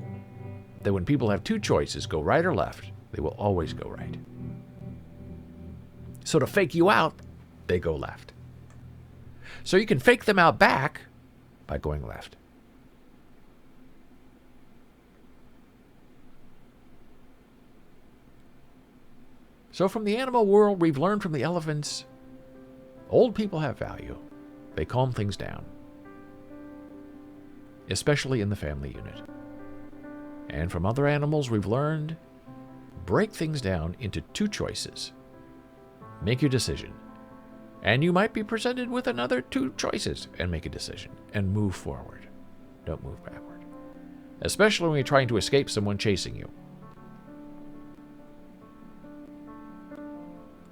that when people have two choices, go right or left, they will always go right. So to fake you out, they go left. So you can fake them out back by going left. So from the animal world, we've learned from the elephants, old people have value. They calm things down, especially in the family unit. And from other animals, we've learned, break things down into two choices. Make your decision. And you might be presented with another two choices and make a decision and move forward. Don't move backward. Especially when you're trying to escape someone chasing you.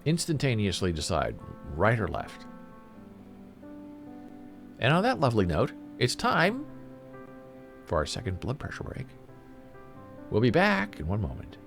Instantaneously decide right or left. And on that lovely note, it's time for our second blood pressure break. We'll be back in one moment.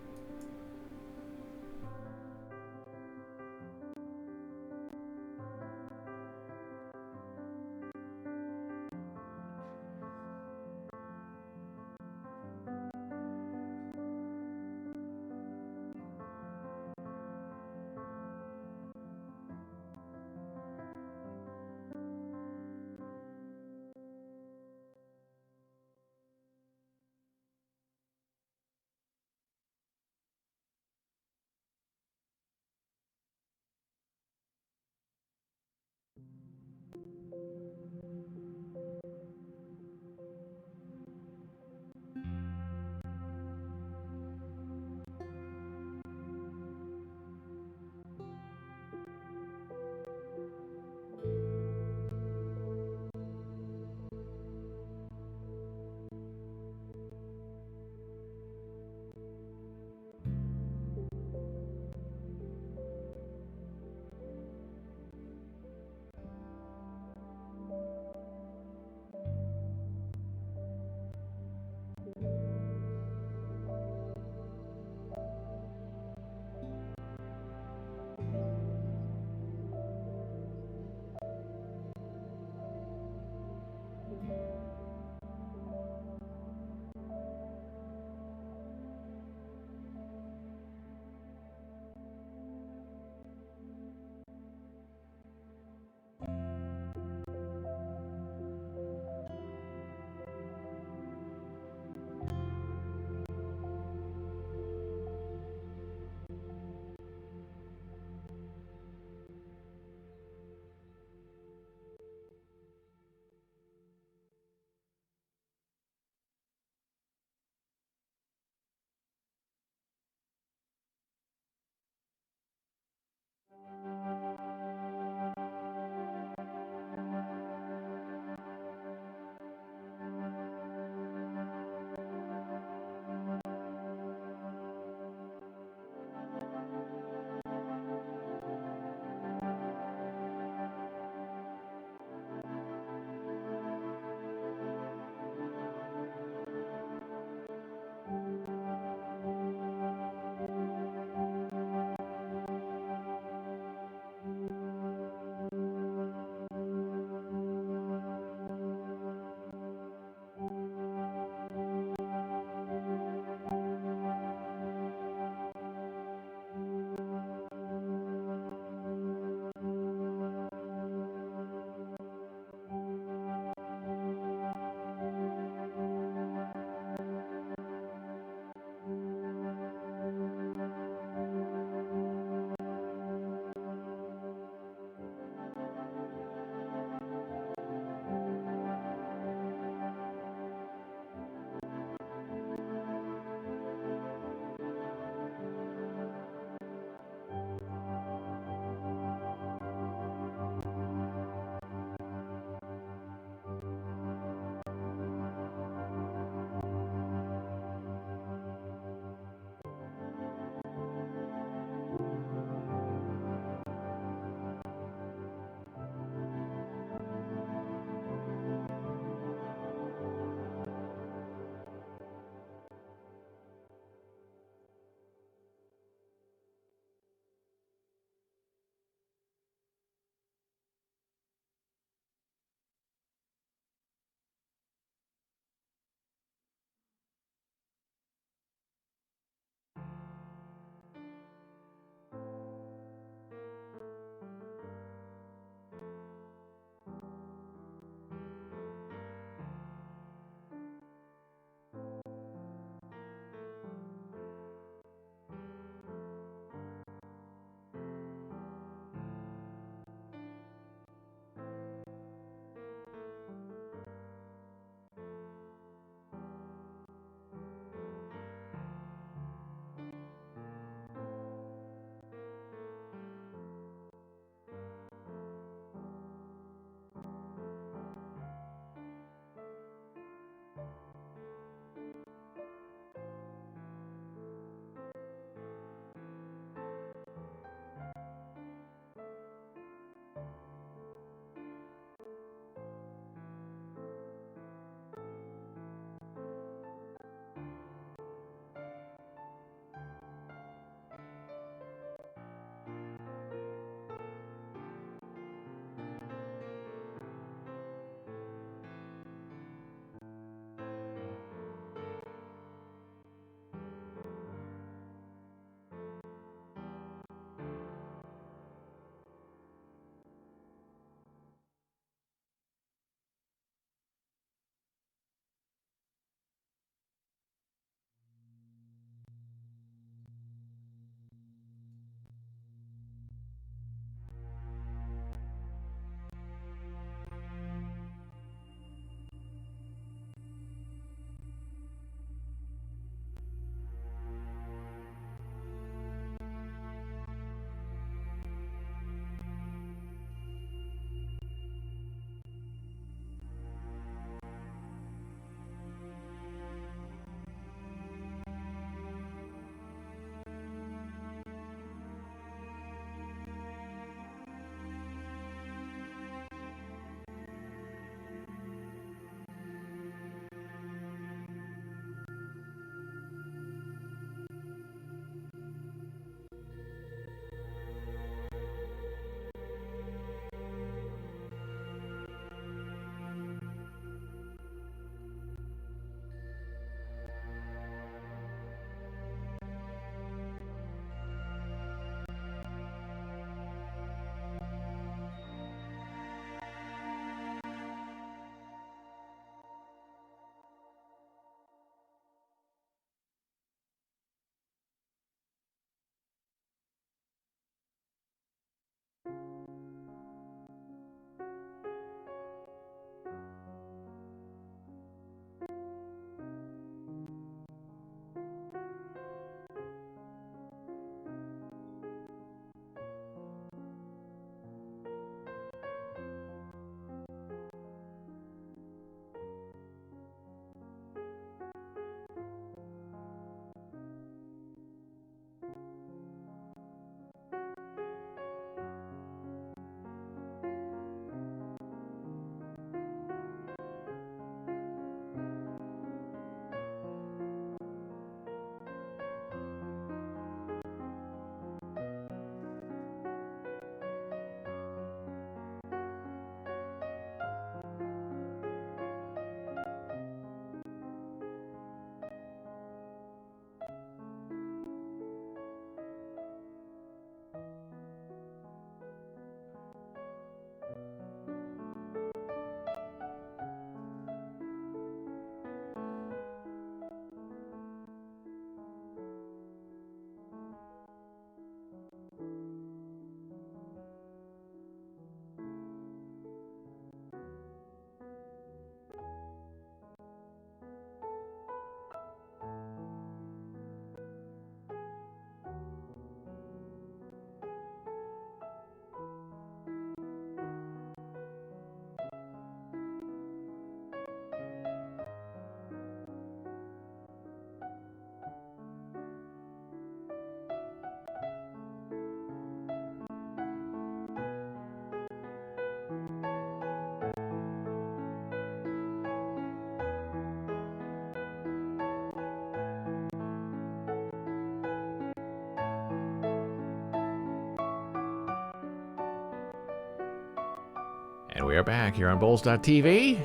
And we are back here on Boles.tv.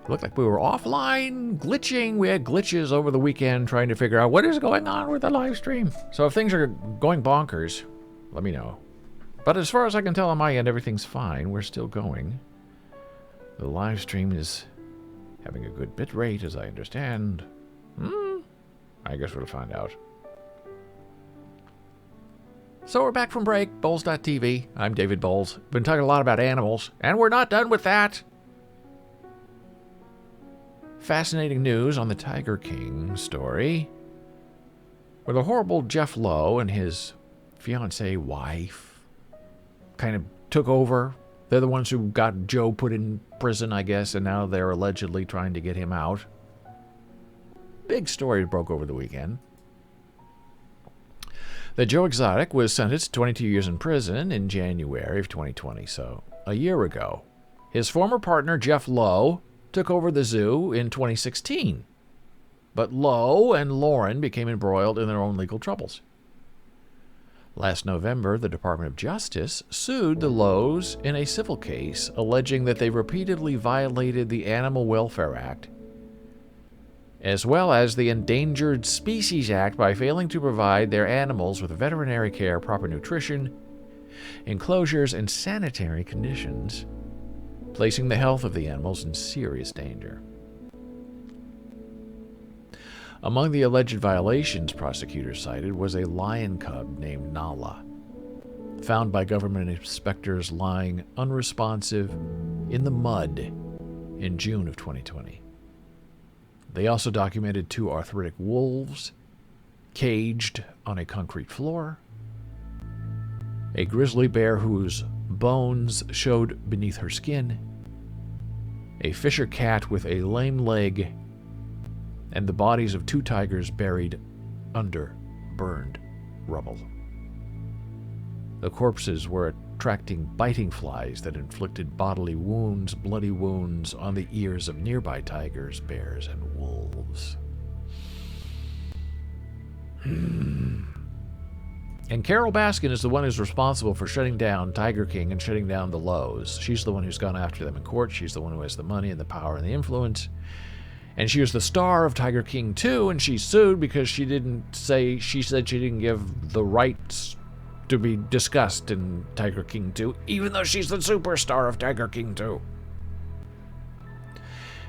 Looked like we were offline, glitching. We had glitches over the weekend trying to figure out what is going on with the live stream. So if things are going bonkers, let me know. But as far as I can tell on my end, everything's fine. We're still going. The live stream is having a good bit rate, as I understand. I guess we'll find out. So we're back from break, Boles.tv. I'm David Boles. Been talking a lot about animals, and we're not done with that. Fascinating news on the Tiger King story, where the horrible Jeff Lowe and his fiancée wife kind of took over. They're the ones who got Joe put in prison, I guess, and now they're allegedly trying to get him out. Big story broke over the weekend. That Joe Exotic was sentenced to 22 years in prison in January of 2020, so a year ago. His former partner, Jeff Lowe, took over the zoo in 2016. But Lowe and Lauren became embroiled in their own legal troubles. Last November, the Department of Justice sued the Lowes in a civil case alleging that they repeatedly violated the Animal Welfare Act, as well as the Endangered Species Act by failing to provide their animals with veterinary care, proper nutrition, enclosures, and sanitary conditions, placing the health of the animals in serious danger. Among the alleged violations prosecutors cited was a lion cub named Nala, found by government inspectors lying unresponsive in the mud in June of 2020. They also documented 2 arthritic wolves caged on a concrete floor, a grizzly bear whose bones showed beneath her skin, a fisher cat with a lame leg, and the bodies of 2 tigers buried under burned rubble. The corpses were attracting biting flies that inflicted bodily wounds, bloody wounds, on the ears of nearby tigers, bears, and wolves. And Carol Baskin is the one who's responsible for shutting down Tiger King and shutting down the Lowes. She's the one who's gone after them in court. She's the one who has the money and the power and the influence. And she was the star of Tiger King 2, and she's sued because she said she didn't give the rights to be discussed in Tiger King 2, even though she's the superstar of Tiger King 2.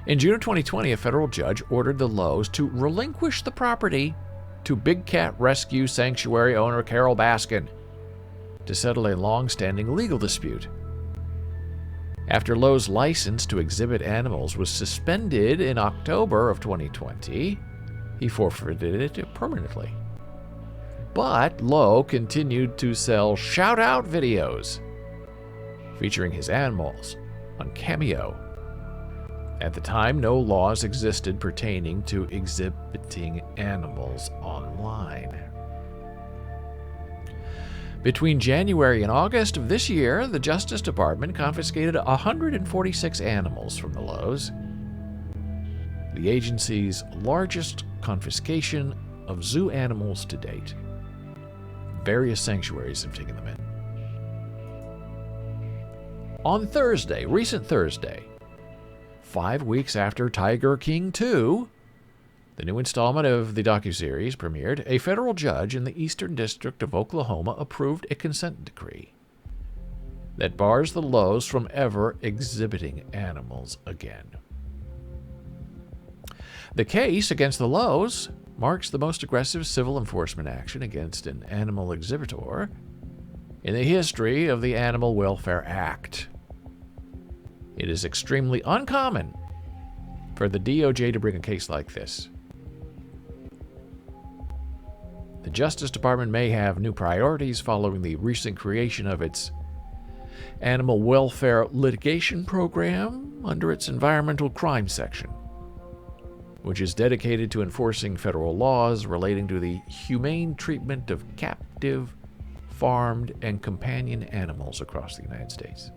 In June of 2020, a federal judge ordered the Lowes to relinquish the property to Big Cat Rescue Sanctuary owner Carol Baskin to settle a long-standing legal dispute. After Lowe's license to exhibit animals was suspended in October of 2020, he forfeited it permanently. But Lowe continued to sell shout-out videos featuring his animals on Cameo. At the time, no laws existed pertaining to exhibiting animals online. Between January and August of this year, the Justice Department confiscated 146 animals from the Lowes, the agency's largest confiscation of zoo animals to date. Various sanctuaries have taken them in. On Thursday, recent Thursday, 5 weeks after Tiger King 2, the new installment of the docuseries premiered, a federal judge in the Eastern District of Oklahoma approved a consent decree that bars the Lowes from ever exhibiting animals again. The case against the Lowes marks the most aggressive civil enforcement action against an animal exhibitor in the history of the Animal Welfare Act. It is extremely uncommon for the DOJ to bring a case like this. The Justice Department may have new priorities following the recent creation of its Animal Welfare Litigation Program under its Environmental Crime Section, which is dedicated to enforcing federal laws relating to the humane treatment of captive, farmed, and companion animals across the United States.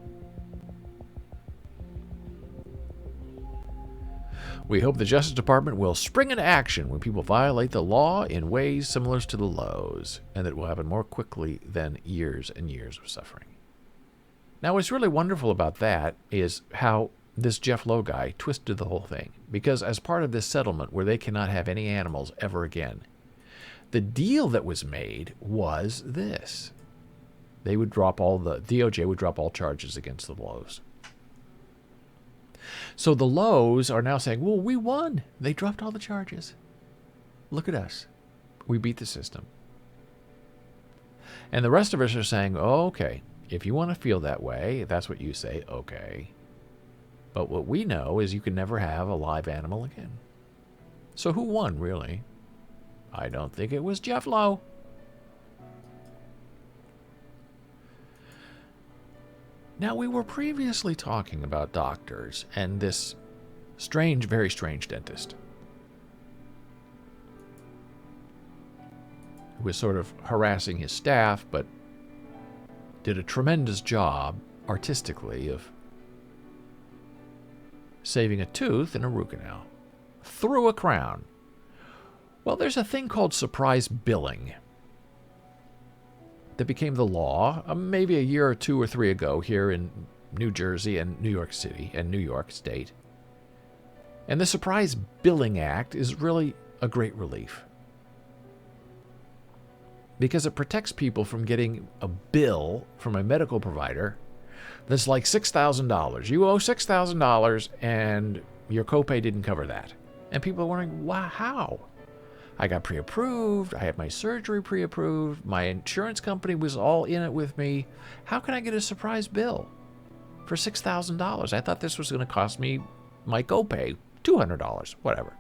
We hope the Justice Department will spring into action when people violate the law in ways similar to the Lowes, and that it will happen more quickly than years and years of suffering. Now, what's really wonderful about that is how this Jeff Lowe guy twisted the whole thing. Because as part of this settlement where they cannot have any animals ever again, the deal that was made was this. They would drop DOJ would drop all charges against the Lowes. So the Lowes are now saying, well, we won. They dropped all the charges. Look at us. We beat the system. And the rest of us are saying, oh, okay, if you want to feel that way, if that's what you say, okay. But what we know is you can never have a live animal again. So who won, really? I don't think it was Jeff Lowe. Now, we were previously talking about doctors and this strange, very strange dentist who was sort of harassing his staff, but did a tremendous job artistically of saving a tooth in a root canal through a crown. Well, there's a thing called surprise billing that became the law maybe a year or two or three ago here in New Jersey and New York City and New York State. And the Surprise Billing Act is really a great relief because it protects people from getting a bill from a medical provider that's like $6,000. You owe $6,000 and your copay didn't cover that. And people are wondering, wow, how? I got pre-approved. I had my surgery pre-approved. My insurance company was all in it with me. How can I get a surprise bill for $6,000? I thought this was going to cost me my copay, $200, whatever.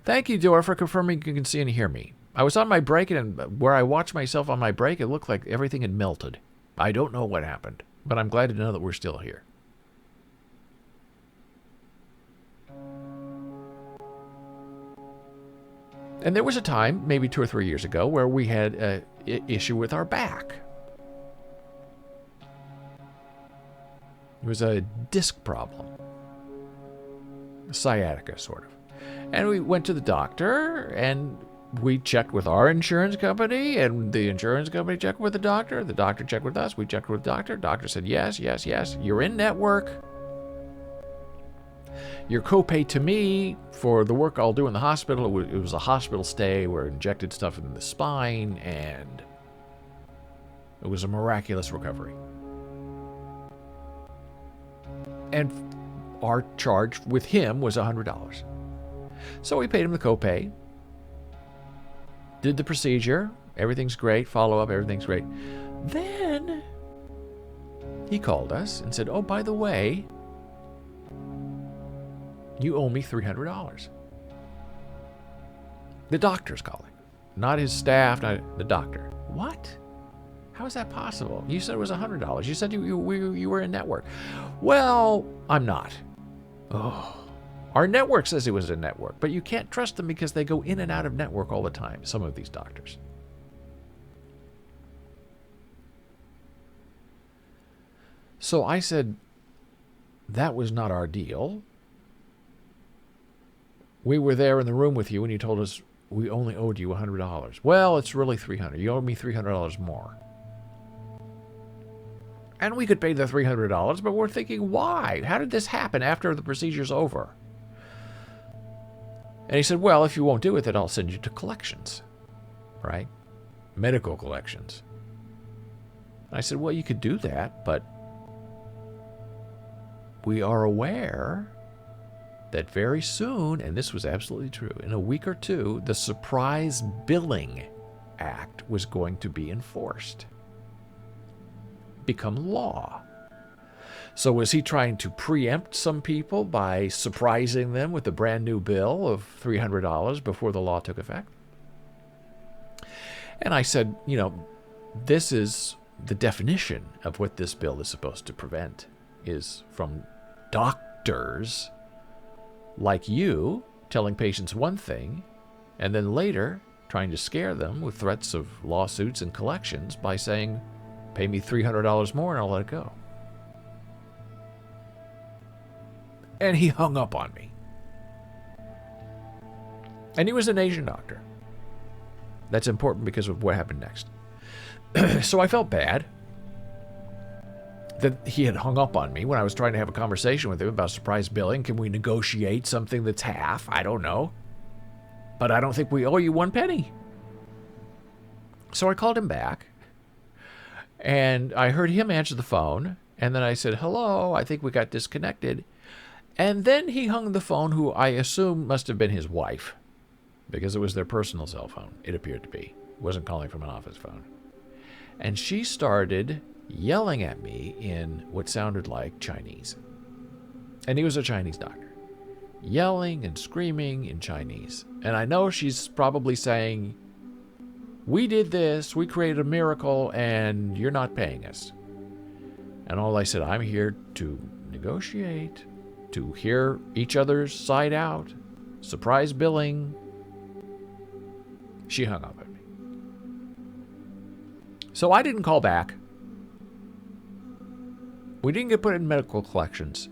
Thank you, Dora, for confirming you can see and hear me. I was on my break, and where I watched myself on my break, it looked like everything had melted. I don't know what happened, but I'm glad to know that we're still here. And there was a time, maybe 2 or 3 years ago, where we had an issue with our back. It was a disc problem. Sciatica, sort of. And we went to the doctor, and we checked with our insurance company, and the insurance company checked with the doctor checked with us, we checked with the doctor. Doctor said, yes, you're in network. Your copay to me for the work I'll do in the hospital, it was a hospital stay where I injected stuff in the spine, and it was a miraculous recovery. And our charge with him was $100. So we paid him the copay, did the procedure, everything's great, follow-up, everything's great. Then he called us and said, oh, by the way, you owe me $300. The doctor's calling. Not his staff, not the doctor. What? How is that possible? You said it was $100. You said you were in network. Well, I'm not. Oh. Our network says it was a network, but you can't trust them because they go in and out of network all the time, some of these doctors. So I said, that was not our deal. We were there in the room with you and you told us we only owed you $100. Well, it's really $300. You owe me $300 more. And we could pay the $300, but we're thinking, why? How did this happen after the procedure's over? And he said, well, if you won't do it, then I'll send you to collections, right? Medical collections. And I said, well, you could do that, but we are aware that very soon, and this was absolutely true, in a week or two, the Surprise Billing Act was going to be enforced, become law. So was he trying to preempt some people by surprising them with a brand new bill of $300 before the law took effect? And I said, you know, this is the definition of what this bill is supposed to prevent, is from doctors like you telling patients one thing and then later trying to scare them with threats of lawsuits and collections by saying, pay me $300 more and I'll let it go. And he hung up on me. And he was an Asian doctor. That's important because of what happened next. So I felt bad that he had hung up on me when I was trying to have a conversation with him about surprise billing. Can we negotiate something that's half? I don't know. But I don't think we owe you one penny. So I called him back, and I heard him answer the phone, and then I said, hello, I think we got disconnected. And then he hung the phone, who I assume must have been his wife, because it was their personal cell phone, it appeared to be. It wasn't calling from an office phone. And she started yelling at me in what sounded like Chinese. And he was a Chinese doctor. Yelling and screaming in Chinese. And I know she's probably saying, we did this, we created a miracle, and you're not paying us. And all I said, I'm here to negotiate, to hear each other's side out, surprise billing. She hung up at me. So I didn't call back. We didn't get put in medical collections.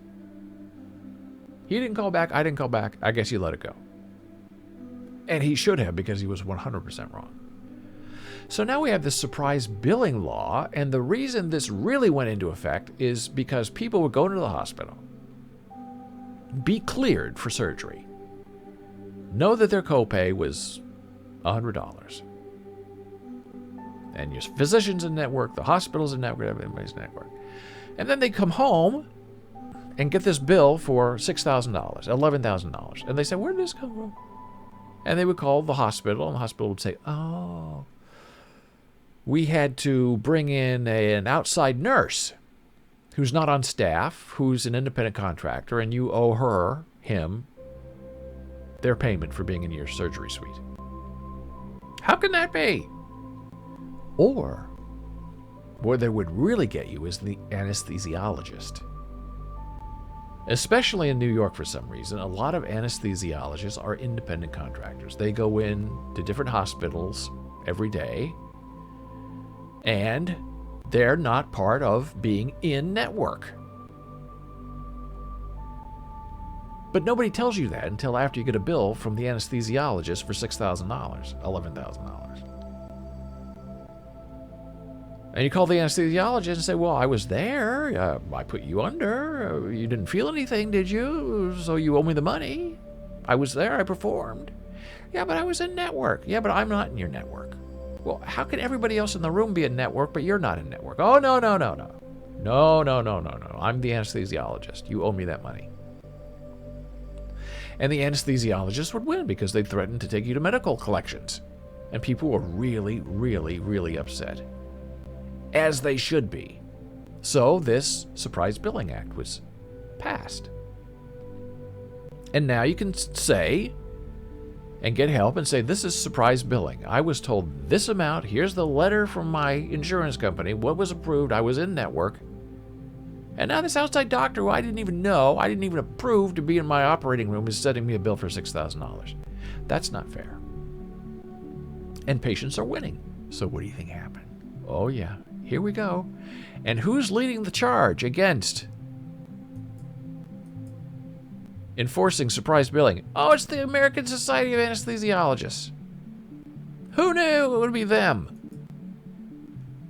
He didn't call back, I didn't call back. I guess he let it go. And he should have, because he was 100% wrong. So now we have this surprise billing law, and the reason this really went into effect is because people would go into the hospital, be cleared for surgery, know that their copay was $100. And your physician's in network, the hospital's in network, everybody's in network. And then they come home and get this bill for $6,000, $11,000. And they say, where did this come from? And they would call the hospital, and the hospital would say, oh, we had to bring in an outside nurse who's not on staff, who's an independent contractor, and you owe him, their payment for being in your surgery suite. How can that be? Or, where they would really get you is the anesthesiologist. Especially in New York for some reason, a lot of anesthesiologists are independent contractors. They go in to different hospitals every day, and they're not part of being in network. But nobody tells you that until after you get a bill from the anesthesiologist for $6,000, $11,000. And you call the anesthesiologist and say, well, I was there. I put you under. You didn't feel anything, did you? So you owe me the money. I was there. I performed. Yeah, but I was in network. Yeah, but I'm not in your network. Well, how can everybody else in the room be in network, but you're not in network? Oh, no. No. I'm the anesthesiologist. You owe me that money. And the anesthesiologist would win because they threatened to take you to medical collections. And people were really, really, really upset. As they should be. So this Surprise Billing Act was passed. And now you can say and get help and say, this is surprise billing. I was told this amount. Here's the letter from my insurance company. What was approved? I was in network. And now this outside doctor who I didn't even know, I didn't even approve to be in my operating room, is sending me a bill for $6,000. That's not fair. And patients are winning. So what do you think happened? Oh yeah, here we go. And who's leading the charge against enforcing surprise billing? Oh, it's the American Society of Anesthesiologists. Who knew it would be them?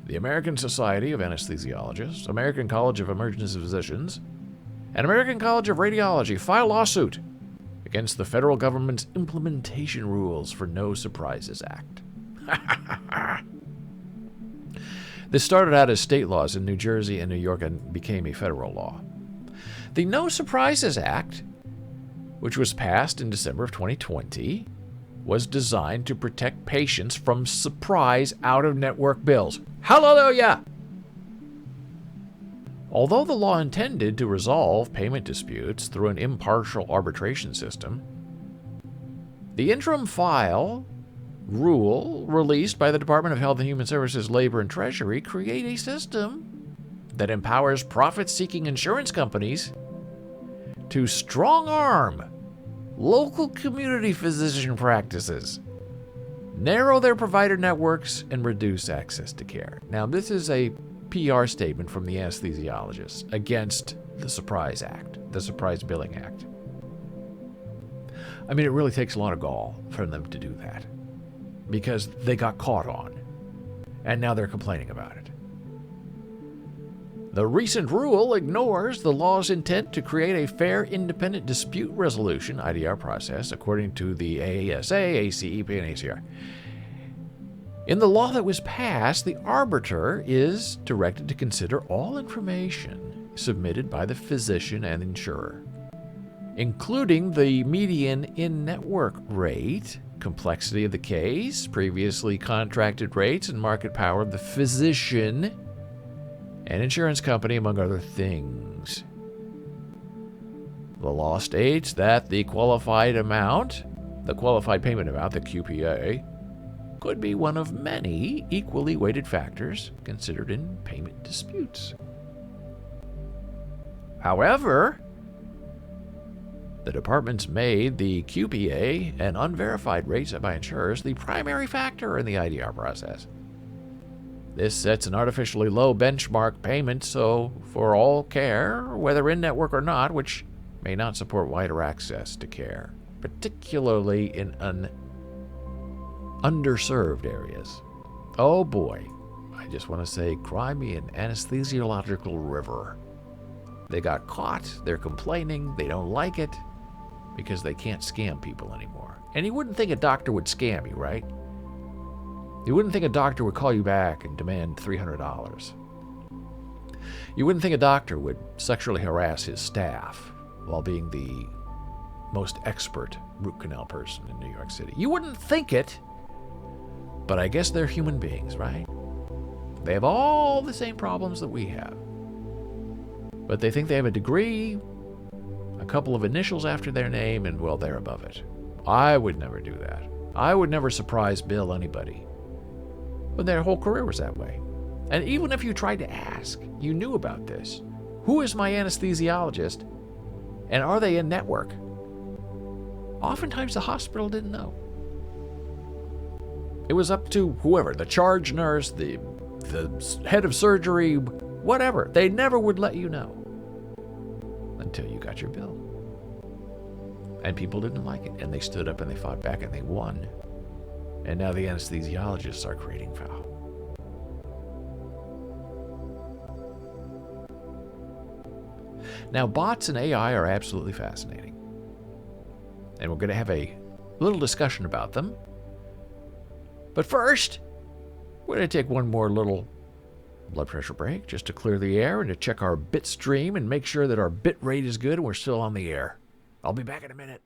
The American Society of Anesthesiologists, American College of Emergency Physicians, and American College of Radiology file lawsuit against the federal government's implementation rules for No Surprises Act. This started out as state laws in New Jersey and New York and became a federal law. The No Surprises Act, which was passed in December of 2020, was designed to protect patients from surprise out-of-network bills. Hallelujah! Although the law intended to resolve payment disputes through an impartial arbitration system, the interim file rule released by the Department of Health and Human Services, Labor, and Treasury create a system that empowers profit-seeking insurance companies to strong-arm local community physician practices, narrow their provider networks, and reduce access to care. Now, this is a PR statement from the anesthesiologists against the Surprise Act, the Surprise Billing Act. I mean, it really takes a lot of gall for them to do that because they got caught on. and now they're complaining about it. The recent rule ignores the law's intent to create a fair, independent dispute resolution (IDR) process, according to the AASA, ACEP, and ACR. In the law that was passed, the arbiter is directed to consider all information submitted by the physician and insurer, including the median in-network rate, complexity of the case, previously contracted rates, and market power of the physician and insurance company, among other things. The law states that the qualified payment amount, the QPA, could be one of many equally weighted factors considered in payment disputes. However, the department's made the QPA and unverified rates by insurers the primary factor in the IDR process. This sets an artificially low benchmark payment for all care, whether in-network or not, which may not support wider access to care, particularly in underserved areas. Oh boy, I just want to say, cry me an anesthesiological river. They got caught, they're complaining, they don't like it, because they can't scam people anymore. And you wouldn't think a doctor would scam you, right? You wouldn't think a doctor would call you back and demand $300. You wouldn't think a doctor would sexually harass his staff while being the most expert root canal person in New York City. You wouldn't think it, but I guess they're human beings, right? They have all the same problems that we have. But they think they have a degree, a couple of initials after their name, and, well, they're above it. I would never do that. I would never surprise Bill anybody. But their whole career was that way. And even if you tried to ask, you knew about this. Who is my anesthesiologist? And are they in network? Oftentimes the hospital didn't know. It was up to whoever, the charge nurse, the head of surgery, whatever. They never would let you know until you got your bill. And people didn't like it, and they stood up and they fought back and they won. And now the anesthesiologists are creating foul. Now, bots and AI are absolutely fascinating. And we're going to have a little discussion about them. But first, we're going to take one more little blood pressure break just to clear the air and to check our bit stream and make sure that our bit rate is good and we're still on the air. I'll be back in a minute.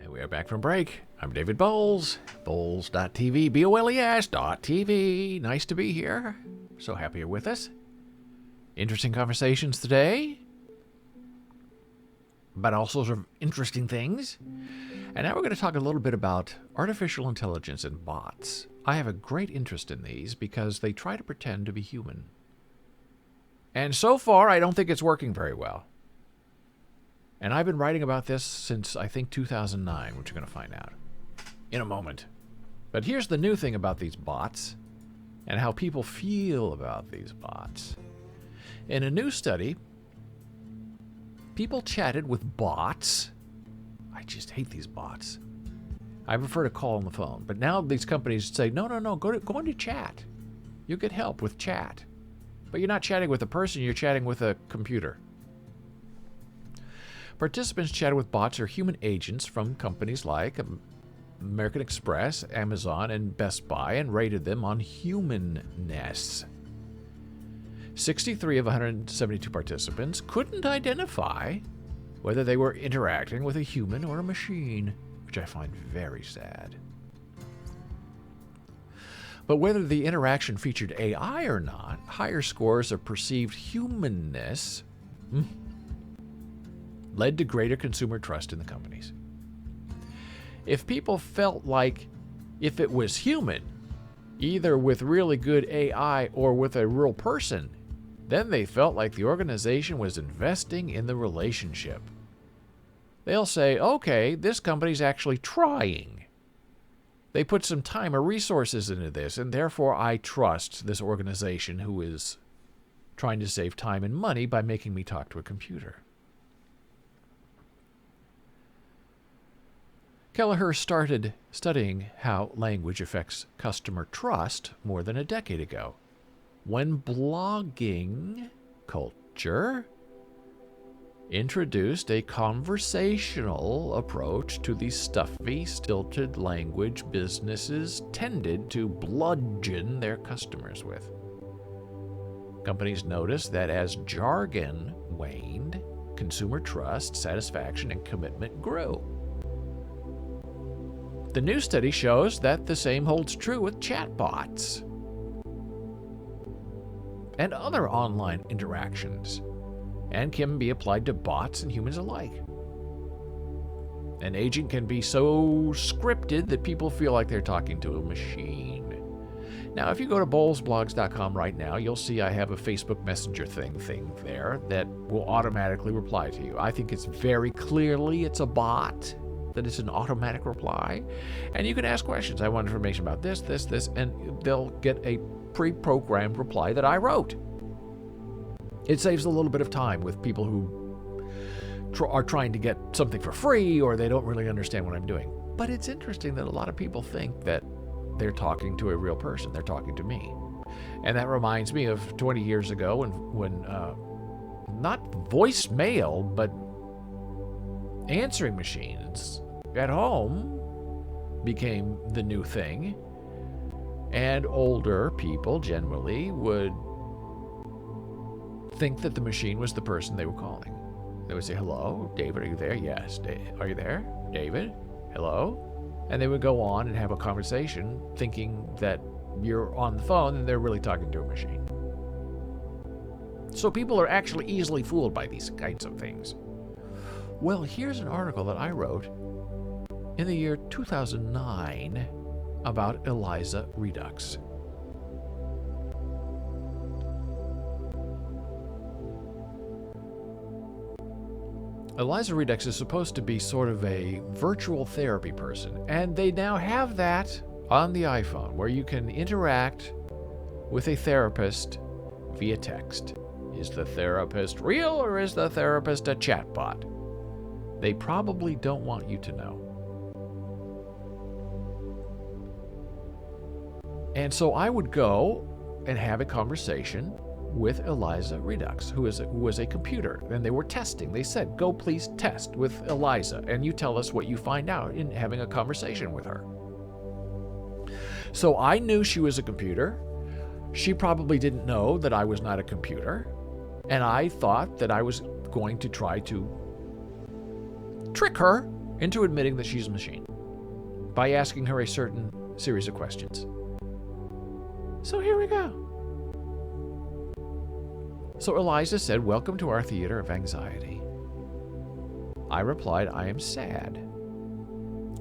And we are back from break. I'm David Boles, Boles.tv, BOLES.tv. Nice to be here. So happy you're with us. Interesting conversations today about all sorts of interesting things. And now we're going to talk a little bit about artificial intelligence and bots. I have a great interest in these because they try to pretend to be human. And so far, I don't think it's working very well. And I've been writing about this since, I think, 2009, which you're going to find out in a moment. But here's the new thing about these bots and how people feel about these bots. In a new study, people chatted with bots. I just hate these bots. I prefer to call on the phone. But now these companies say, no, go into chat. You'll get help with chat. But you're not chatting with a person, you're chatting with a computer. Participants chatted with bots or human agents from companies like American Express, Amazon, and Best Buy and rated them on humanness. 63 of 172 participants couldn't identify whether they were interacting with a human or a machine, which I find very sad. But whether the interaction featured AI or not, higher scores of perceived humanness led to greater consumer trust in the companies. If people felt like if it was human, either with really good AI or with a real person, then they felt like the organization was investing in the relationship. They'll say, okay, this company's actually trying. They put some time or resources into this, and therefore I trust this organization who is trying to save time and money by making me talk to a computer. Kelleher started studying how language affects customer trust more than a decade ago, when blogging culture introduced a conversational approach to the stuffy, stilted language businesses tended to bludgeon their customers with. Companies noticed that as jargon waned, consumer trust, satisfaction, and commitment grew. The new study shows that the same holds true with chatbots and other online interactions, and can be applied to bots and humans alike. An agent can be so scripted that people feel like they're talking to a machine. Now, if you go to bolesblogs.com right now, you'll see I have a Facebook Messenger thing there that will automatically reply to you. I think it's very clearly it's a bot, that it's an automatic reply. And you can ask questions. I want information about this, and they'll get a pre-programmed reply that I wrote. It saves a little bit of time with people who are trying to get something for free or they don't really understand what I'm doing. But it's interesting that a lot of people think that they're talking to a real person. They're talking to me. And that reminds me of 20 years ago when not voicemail, but answering machines at home became the new thing. And older people generally would think that the machine was the person they were calling. They would say, hello, David, are you there? Yes. Are you there? David? Hello? And they would go on and have a conversation thinking that you're on the phone and they're really talking to a machine. So people are actually easily fooled by these kinds of things. Well, here's an article that I wrote in the year 2009 about ELIZA Redux. ELIZA Redux is supposed to be sort of a virtual therapy person, and they now have that on the iPhone where you can interact with a therapist via text. Is the therapist real or is the therapist a chatbot? They probably don't want you to know. And so I would go and have a conversation with Eliza Redux, who was a computer, and they were testing. They said, go please test with Eliza, and you tell us what you find out in having a conversation with her. So I knew she was a computer. She probably didn't know that I was not a computer, and I thought that I was going to try to trick her into admitting that she's a machine by asking her a certain series of questions. So here we go. So Eliza said, welcome to our theater of anxiety. I replied, I am sad.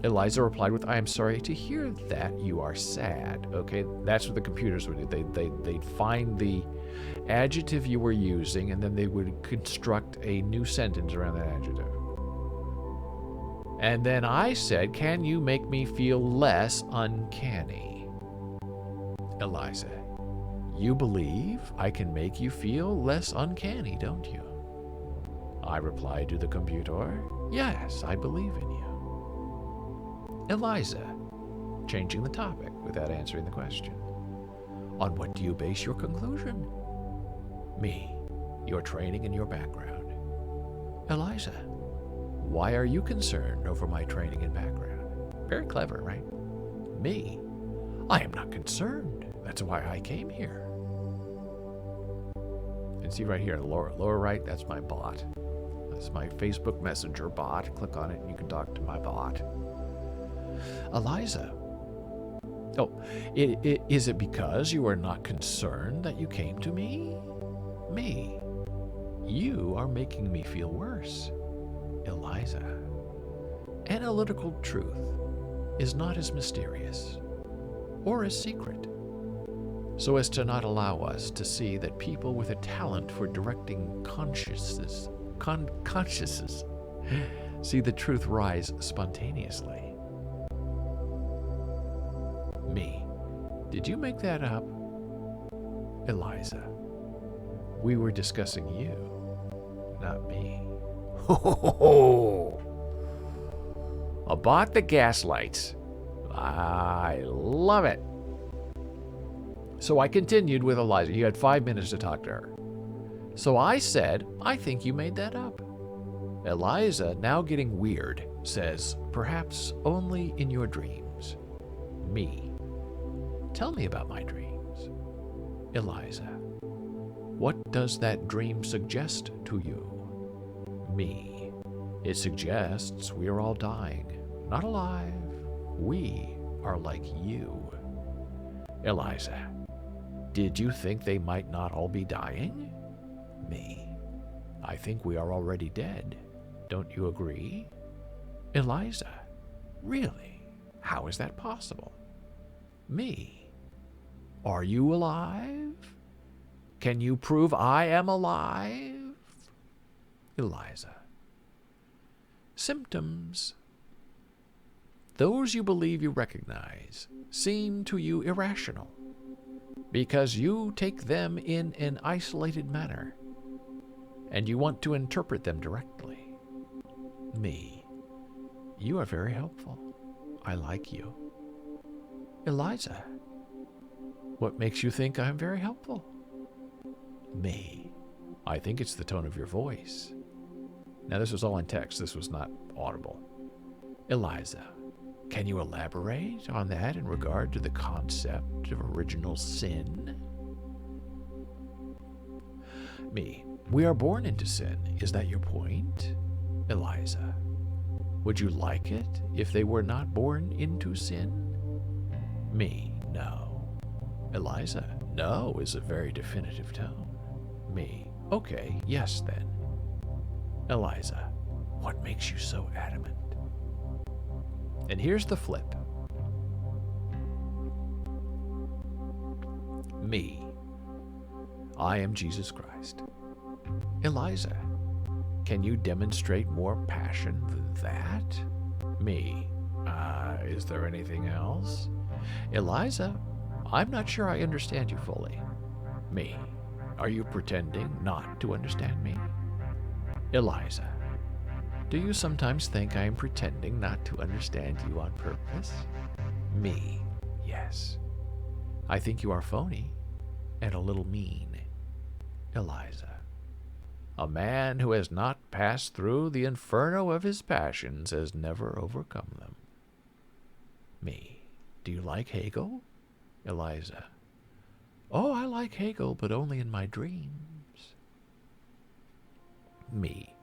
Eliza replied with, I am sorry to hear that you are sad. Okay, that's what the computers would do. They'd find the adjective you were using, and then they would construct a new sentence around that adjective. And then I said, can you make me feel less uncanny? Eliza, you believe I can make you feel less uncanny, don't you? I replied to the computer, yes, I believe in you. Eliza, changing the topic without answering the question. On what do you base your conclusion? Me, your training and your background. Eliza, why are you concerned over my training and background? Very clever, right? Me, I am not concerned. That's why I came here. And see right here, lower right, that's my bot. That's my Facebook Messenger bot. Click on it and you can talk to my bot. Eliza, is it because you are not concerned that you came to me? Me, you are making me feel worse. Eliza, analytical truth is not as mysterious or as secret, so as to not allow us to see that people with a talent for directing consciousness see the truth rise spontaneously. Me, did you make that up? Eliza, we were discussing you, not me. Ho, ho, ho, ho. A bot that gaslights. I love it. So I continued with Eliza. You had 5 minutes to talk to her. So I said, I think you made that up. Eliza, now getting weird, says, perhaps only in your dreams. Me, tell me about my dreams. Eliza, what does that dream suggest to you? Me, it suggests we are all dying, not alive. We are like you. Eliza, did you think they might not all be dying? Me, I think we are already dead. Don't you agree? Eliza, really? How is that possible? Me, are you alive? Can you prove I am alive? Eliza, symptoms. Those you believe you recognize seem to you irrational because you take them in an isolated manner and you want to interpret them directly. Me, you are very helpful. I like you. Eliza, what makes you think I'm very helpful? Me, I think it's the tone of your voice. Now, this was all in text. This was not audible. Eliza, can you elaborate on that in regard to the concept of original sin? Me, we are born into sin. Is that your point? Eliza, would you like it if they were not born into sin? Me, no. Eliza, no is a very definitive tone. Me, okay, yes then. Eliza, what makes you so adamant? And here's the flip. Me, I am Jesus Christ. Eliza, can you demonstrate more passion than that? Me, is there anything else? Eliza, I'm not sure I understand you fully. Me, Are you pretending not to understand me? Eliza, do you sometimes think I am pretending not to understand you on purpose? Me, yes. I think you are phony and a little mean. Eliza, a man who has not passed through the inferno of his passions has never overcome them. Me, do you like Hegel? Eliza, oh, I like Hegel, but only in my dreams. Me,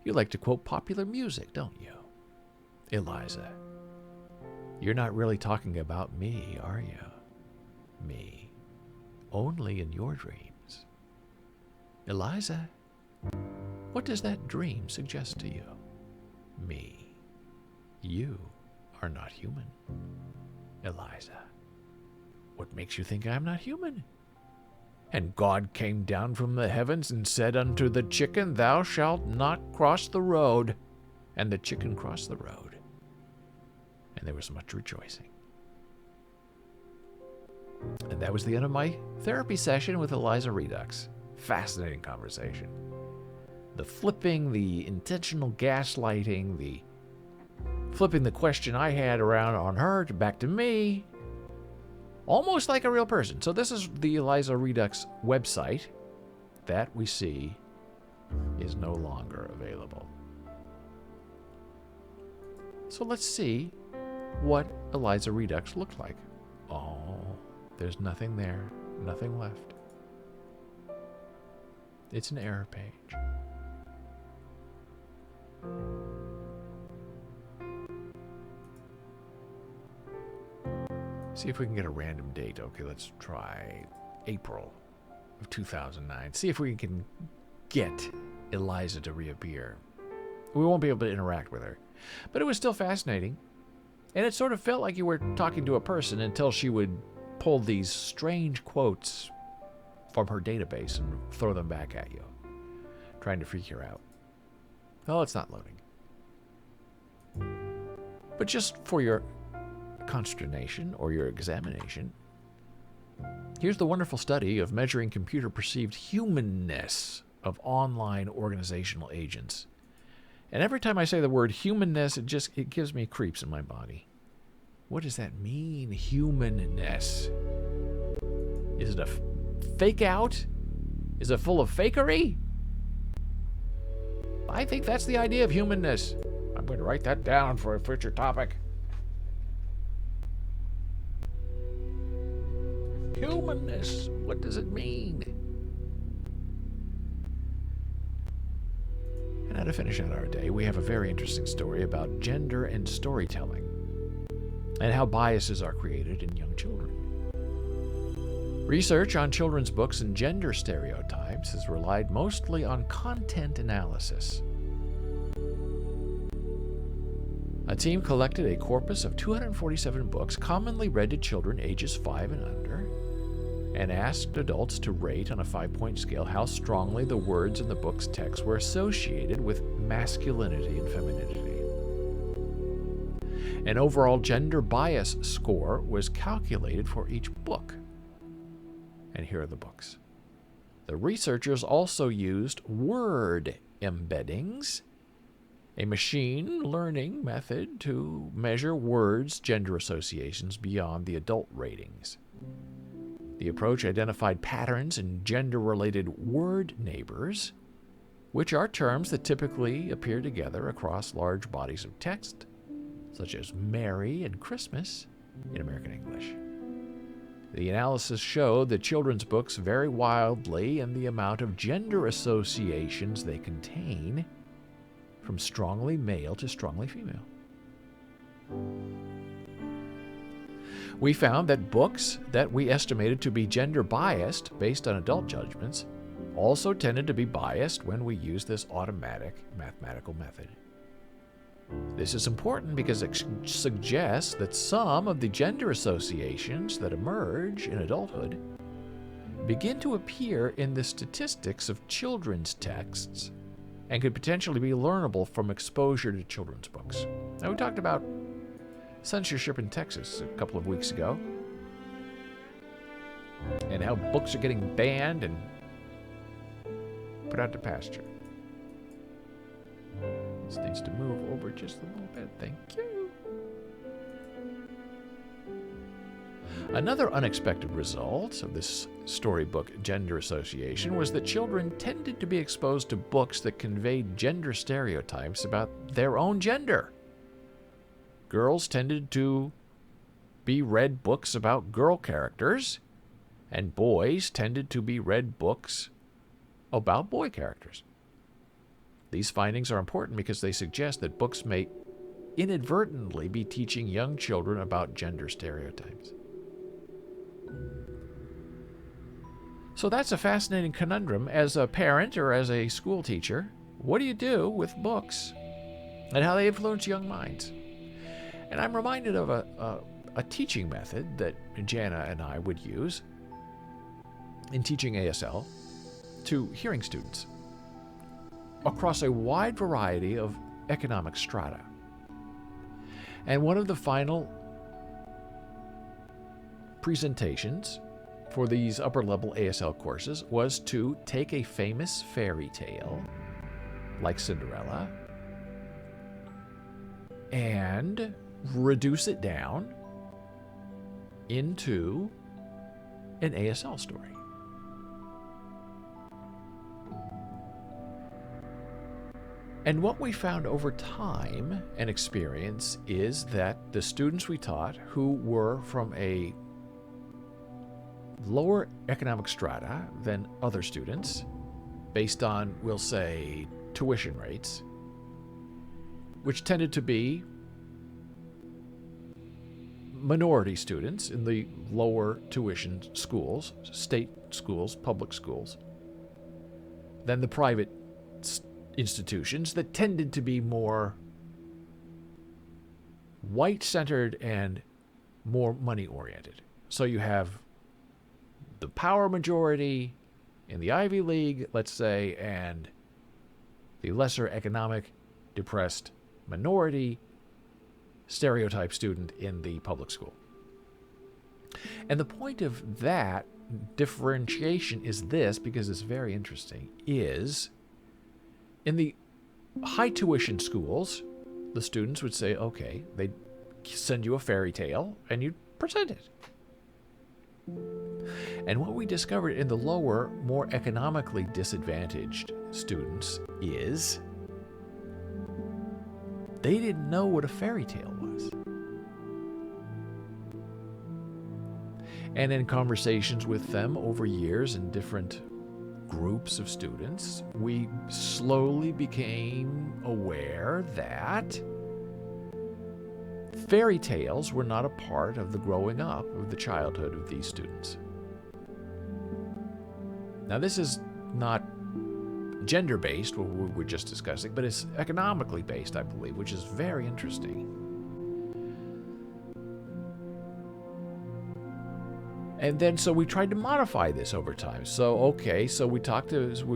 you like to quote popular music, don't you? Eliza, you're not really talking about me, are you? Me, only in your dreams. Eliza, what does that dream suggest to you? Me, you are not human. Eliza, what makes you think I'm not human? And God came down from the heavens and said unto the chicken, Thou shalt not cross the road. And the chicken crossed the road. And there was much rejoicing. And that was the end of my therapy session with Eliza Redux. Fascinating conversation. The flipping, the intentional gaslighting, the flipping the question I had around on her to back to me. Almost like a real person. So this is the Eliza Redux website that we see is no longer available. So let's see what Eliza Redux looked like. Oh, there's nothing there, nothing left. It's an error page. See if we can get a random date. Okay, let's try April of 2009. See if we can get Eliza to reappear. We won't be able to interact with her. But it was still fascinating. And it sort of felt like you were talking to a person until she would pull these strange quotes from her database and throw them back at you, trying to freak you out. Oh, it's not loading. But just for your consternation or your examination, here's the wonderful study of measuring computer perceived humanness of online organizational agents. And every time I say the word humanness, it gives me creeps in my body. What does that mean, humanness? Is it a fake out? Is it full of fakery? I think that's the idea of humanness. I'm going to write that down for a future topic. Humanness, what does it mean? And now to finish out our day, we have a very interesting story about gender and storytelling and how biases are created in young children. Research on children's books and gender stereotypes has relied mostly on content analysis. A team collected a corpus of 247 books commonly read to children ages 5 and under, and asked adults to rate on a 5-point scale how strongly the words in the book's text were associated with masculinity and femininity. An overall gender bias score was calculated for each book. And here are the books. The researchers also used word embeddings, a machine learning method to measure words' gender associations beyond the adult ratings. The approach identified patterns in gender-related word neighbors, which are terms that typically appear together across large bodies of text, such as Merry and Christmas in American English. The analysis showed that children's books vary wildly in the amount of gender associations they contain, from strongly male to strongly female. We found that books that we estimated to be gender biased based on adult judgments also tended to be biased when we used this automatic mathematical method. This is important because it suggests that some of the gender associations that emerge in adulthood begin to appear in the statistics of children's texts and could potentially be learnable from exposure to children's books. Now, we talked about censorship in Texas a couple of weeks ago, and how books are getting banned and put out to pasture. This needs to move over just a little bit. Thank you. Another unexpected result of this storybook gender association was that children tended to be exposed to books that conveyed gender stereotypes about their own gender. Girls tended to be read books about girl characters, and boys tended to be read books about boy characters. These findings are important because they suggest that books may inadvertently be teaching young children about gender stereotypes. So that's a fascinating conundrum as a parent or as a school teacher. What do you do with books and how they influence young minds? And I'm reminded of a teaching method that Jana and I would use in teaching ASL to hearing students across a wide variety of economic strata. And one of the final presentations for these upper-level ASL courses was to take a famous fairy tale, like Cinderella, and reduce it down into an ASL story. And what we found over time and experience is that the students we taught who were from a lower economic strata than other students, based on, we'll say, tuition rates, which tended to be minority students in the lower tuition schools, state schools, public schools, than the private institutions that tended to be more white-centered and more money-oriented. So you have the power majority in the Ivy League, let's say, and the lesser economic depressed minority stereotype student in the public school. And the point of that differentiation is this, because it's very interesting, is in the high tuition schools, the students would say, okay, they'd send you a fairy tale and you'd present it. And what we discovered in the lower, more economically disadvantaged students is they didn't know what a fairy tale was. And in conversations with them over years in different groups of students, we slowly became aware that fairy tales were not a part of the growing up of the childhood of these students. Now, this is not gender-based, what we were just discussing, but it's economically based, I believe, which is very interesting. And then, so we tried to modify this over time. So, okay, so we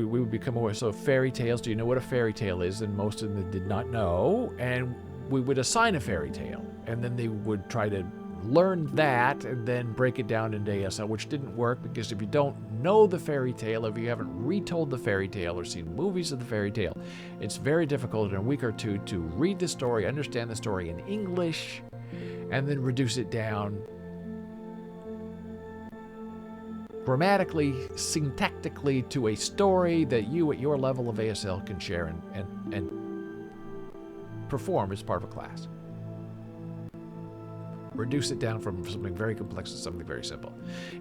would become aware. So fairy tales, do you know what a fairy tale is? And most of them did not know. And we would assign a fairy tale. And then they would try to learn that and then break it down into ASL, which didn't work because if you don't know the fairy tale, if you haven't retold the fairy tale or seen movies of the fairy tale, it's very difficult in a week or two to read the story, understand the story in English, and then reduce it down grammatically, syntactically to a story that you at your level of ASL can share and perform as part of a class. Reduce it down from something very complex to something very simple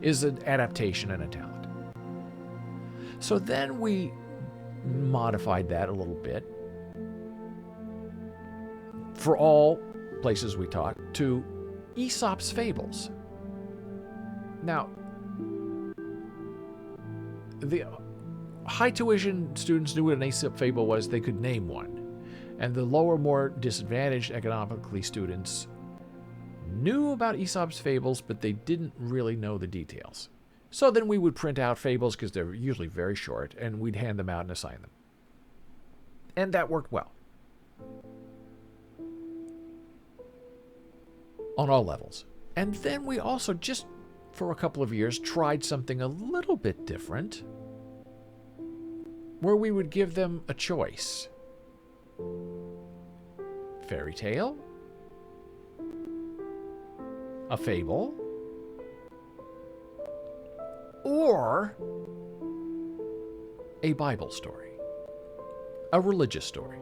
is an adaptation and a talent. So then we modified that a little bit for all places we taught to Aesop's fables. Now, the high tuition students knew what an Aesop fable was. They could name one. And the lower, more disadvantaged economically students knew about Aesop's fables, but they didn't really know the details. So then we would print out fables, because they're usually very short, and we'd hand them out and assign them. And that worked well. On all levels. And then we also, just for a couple of years, tried something a little bit different. where we would give them a choice. Fairy tale, a fable, or a Bible story, a religious story.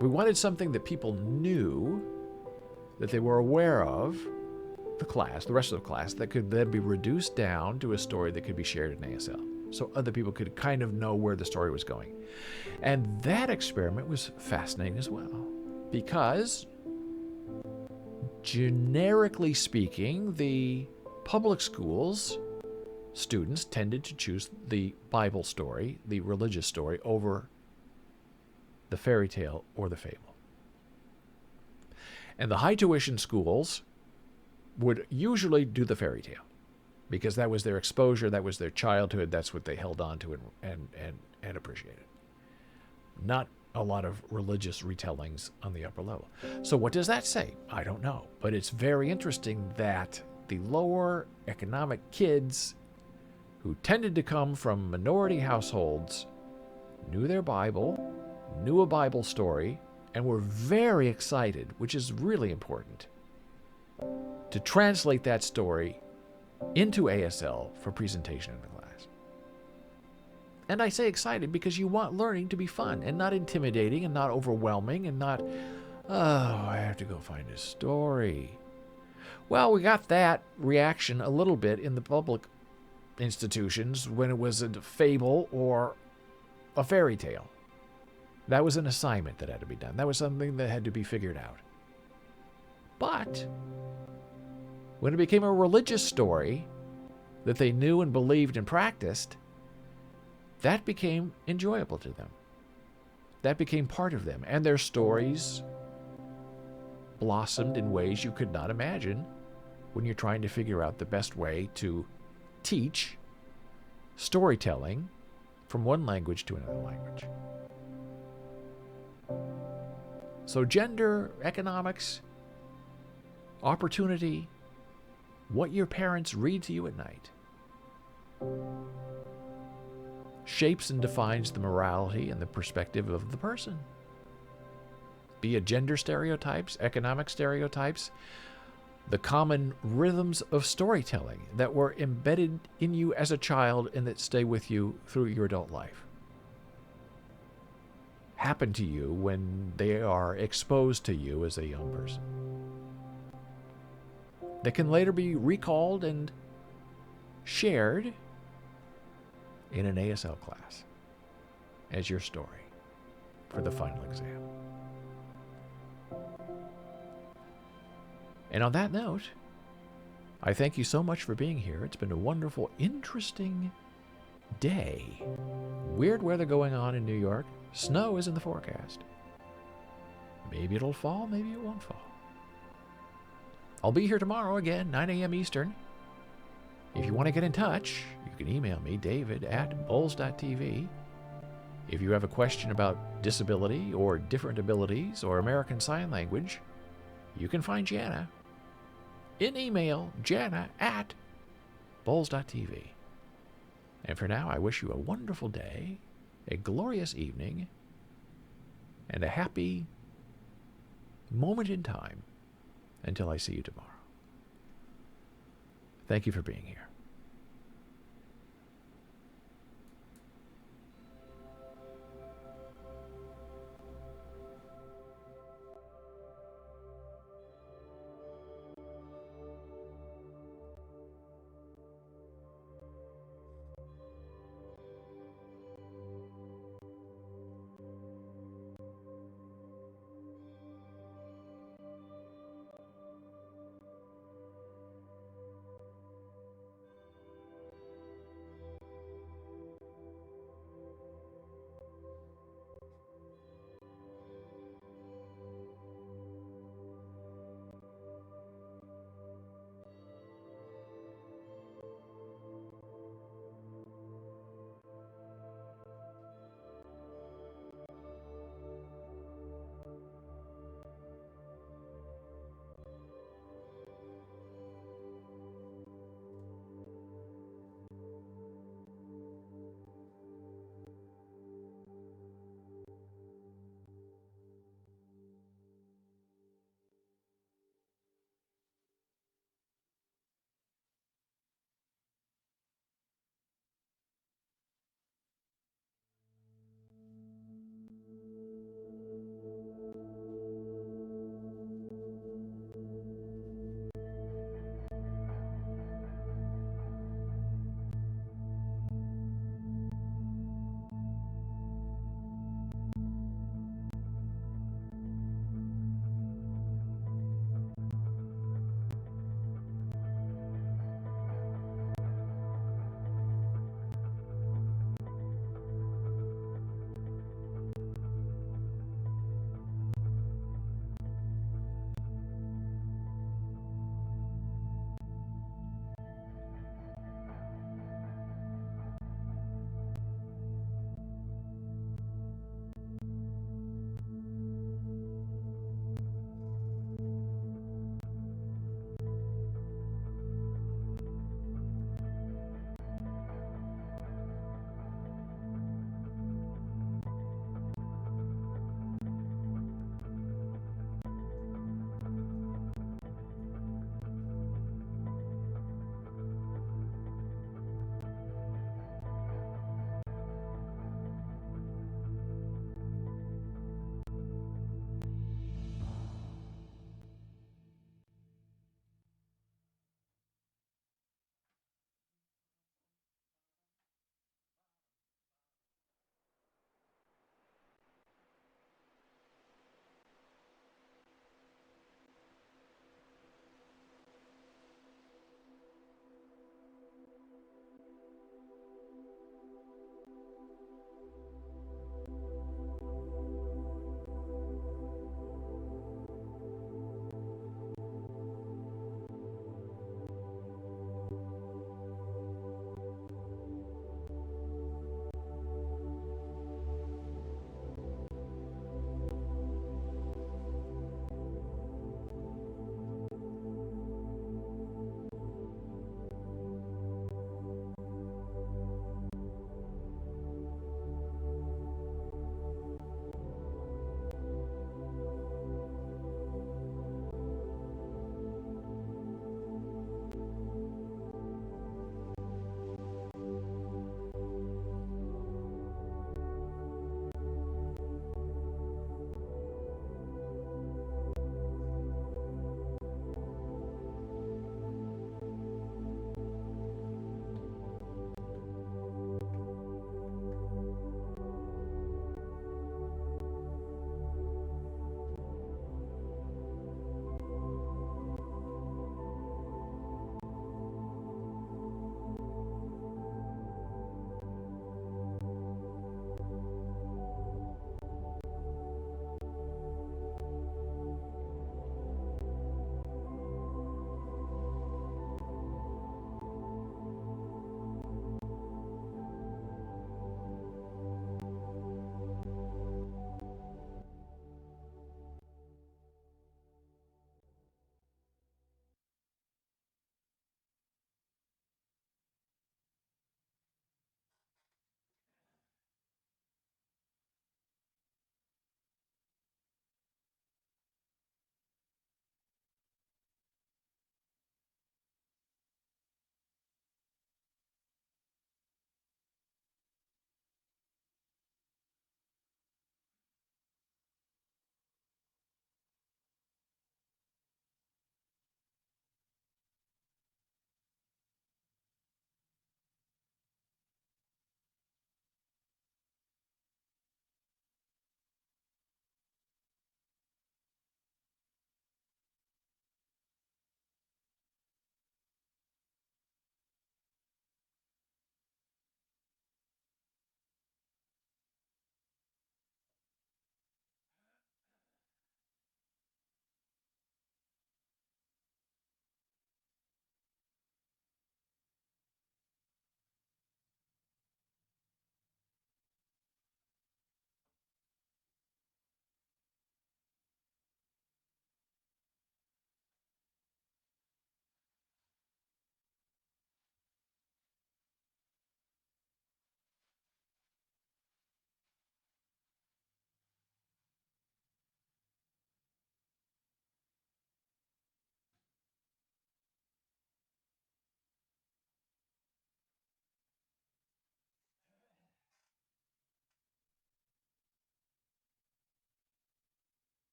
We wanted something that people knew, that they were aware of, the rest of the class, that could then be reduced down to a story that could be shared in ASL, so other people could kind of know where the story was going. And that experiment was fascinating as well, because generically speaking, the public schools students tended to choose the Bible story, the religious story, over the fairy tale or the fable. And the high tuition schools would usually do the fairy tale, because that was their exposure, that was their childhood, that's what they held on to and appreciated. Not a lot of religious retellings on the upper level. So what does that say? I don't know. But it's very interesting that the lower economic kids who tended to come from minority households knew their Bible, knew a Bible story, and were very excited, which is really important, to translate that story into ASL for presentation in the class. And I say excited because you want learning to be fun and not intimidating and not overwhelming and not, oh, I have to go find a story. Well, we got that reaction a little bit in the public institutions when it was a fable or a fairy tale. That was an assignment that had to be done. That was something that had to be figured out. But when it became a religious story that they knew and believed and practiced, that became enjoyable to them. That became part of them. And their stories blossomed in ways you could not imagine when you're trying to figure out the best way to teach storytelling from one language to another language. So gender, economics, opportunity, what your parents read to you at night, shapes and defines the morality and the perspective of the person. Be it gender stereotypes, economic stereotypes, the common rhythms of storytelling that were embedded in you as a child and that stay with you through your adult life, happen to you when they are exposed to you as a young person, that can later be recalled and shared in an ASL class as your story for the final exam. And on that note, I thank you so much for being here. It's been a wonderful, interesting day. Weird weather going on in New York. Snow is in the forecast. Maybe it'll fall, maybe it won't fall. I'll be here tomorrow again, 9 a.m. Eastern. If you want to get in touch, you can email me, david@boles.tv. If you have a question about disability or different abilities or American Sign Language, you can find Jana in email, jana@boles.tv. And for now, I wish you a wonderful day, a glorious evening, and a happy moment in time until I see you tomorrow. Thank you for being here.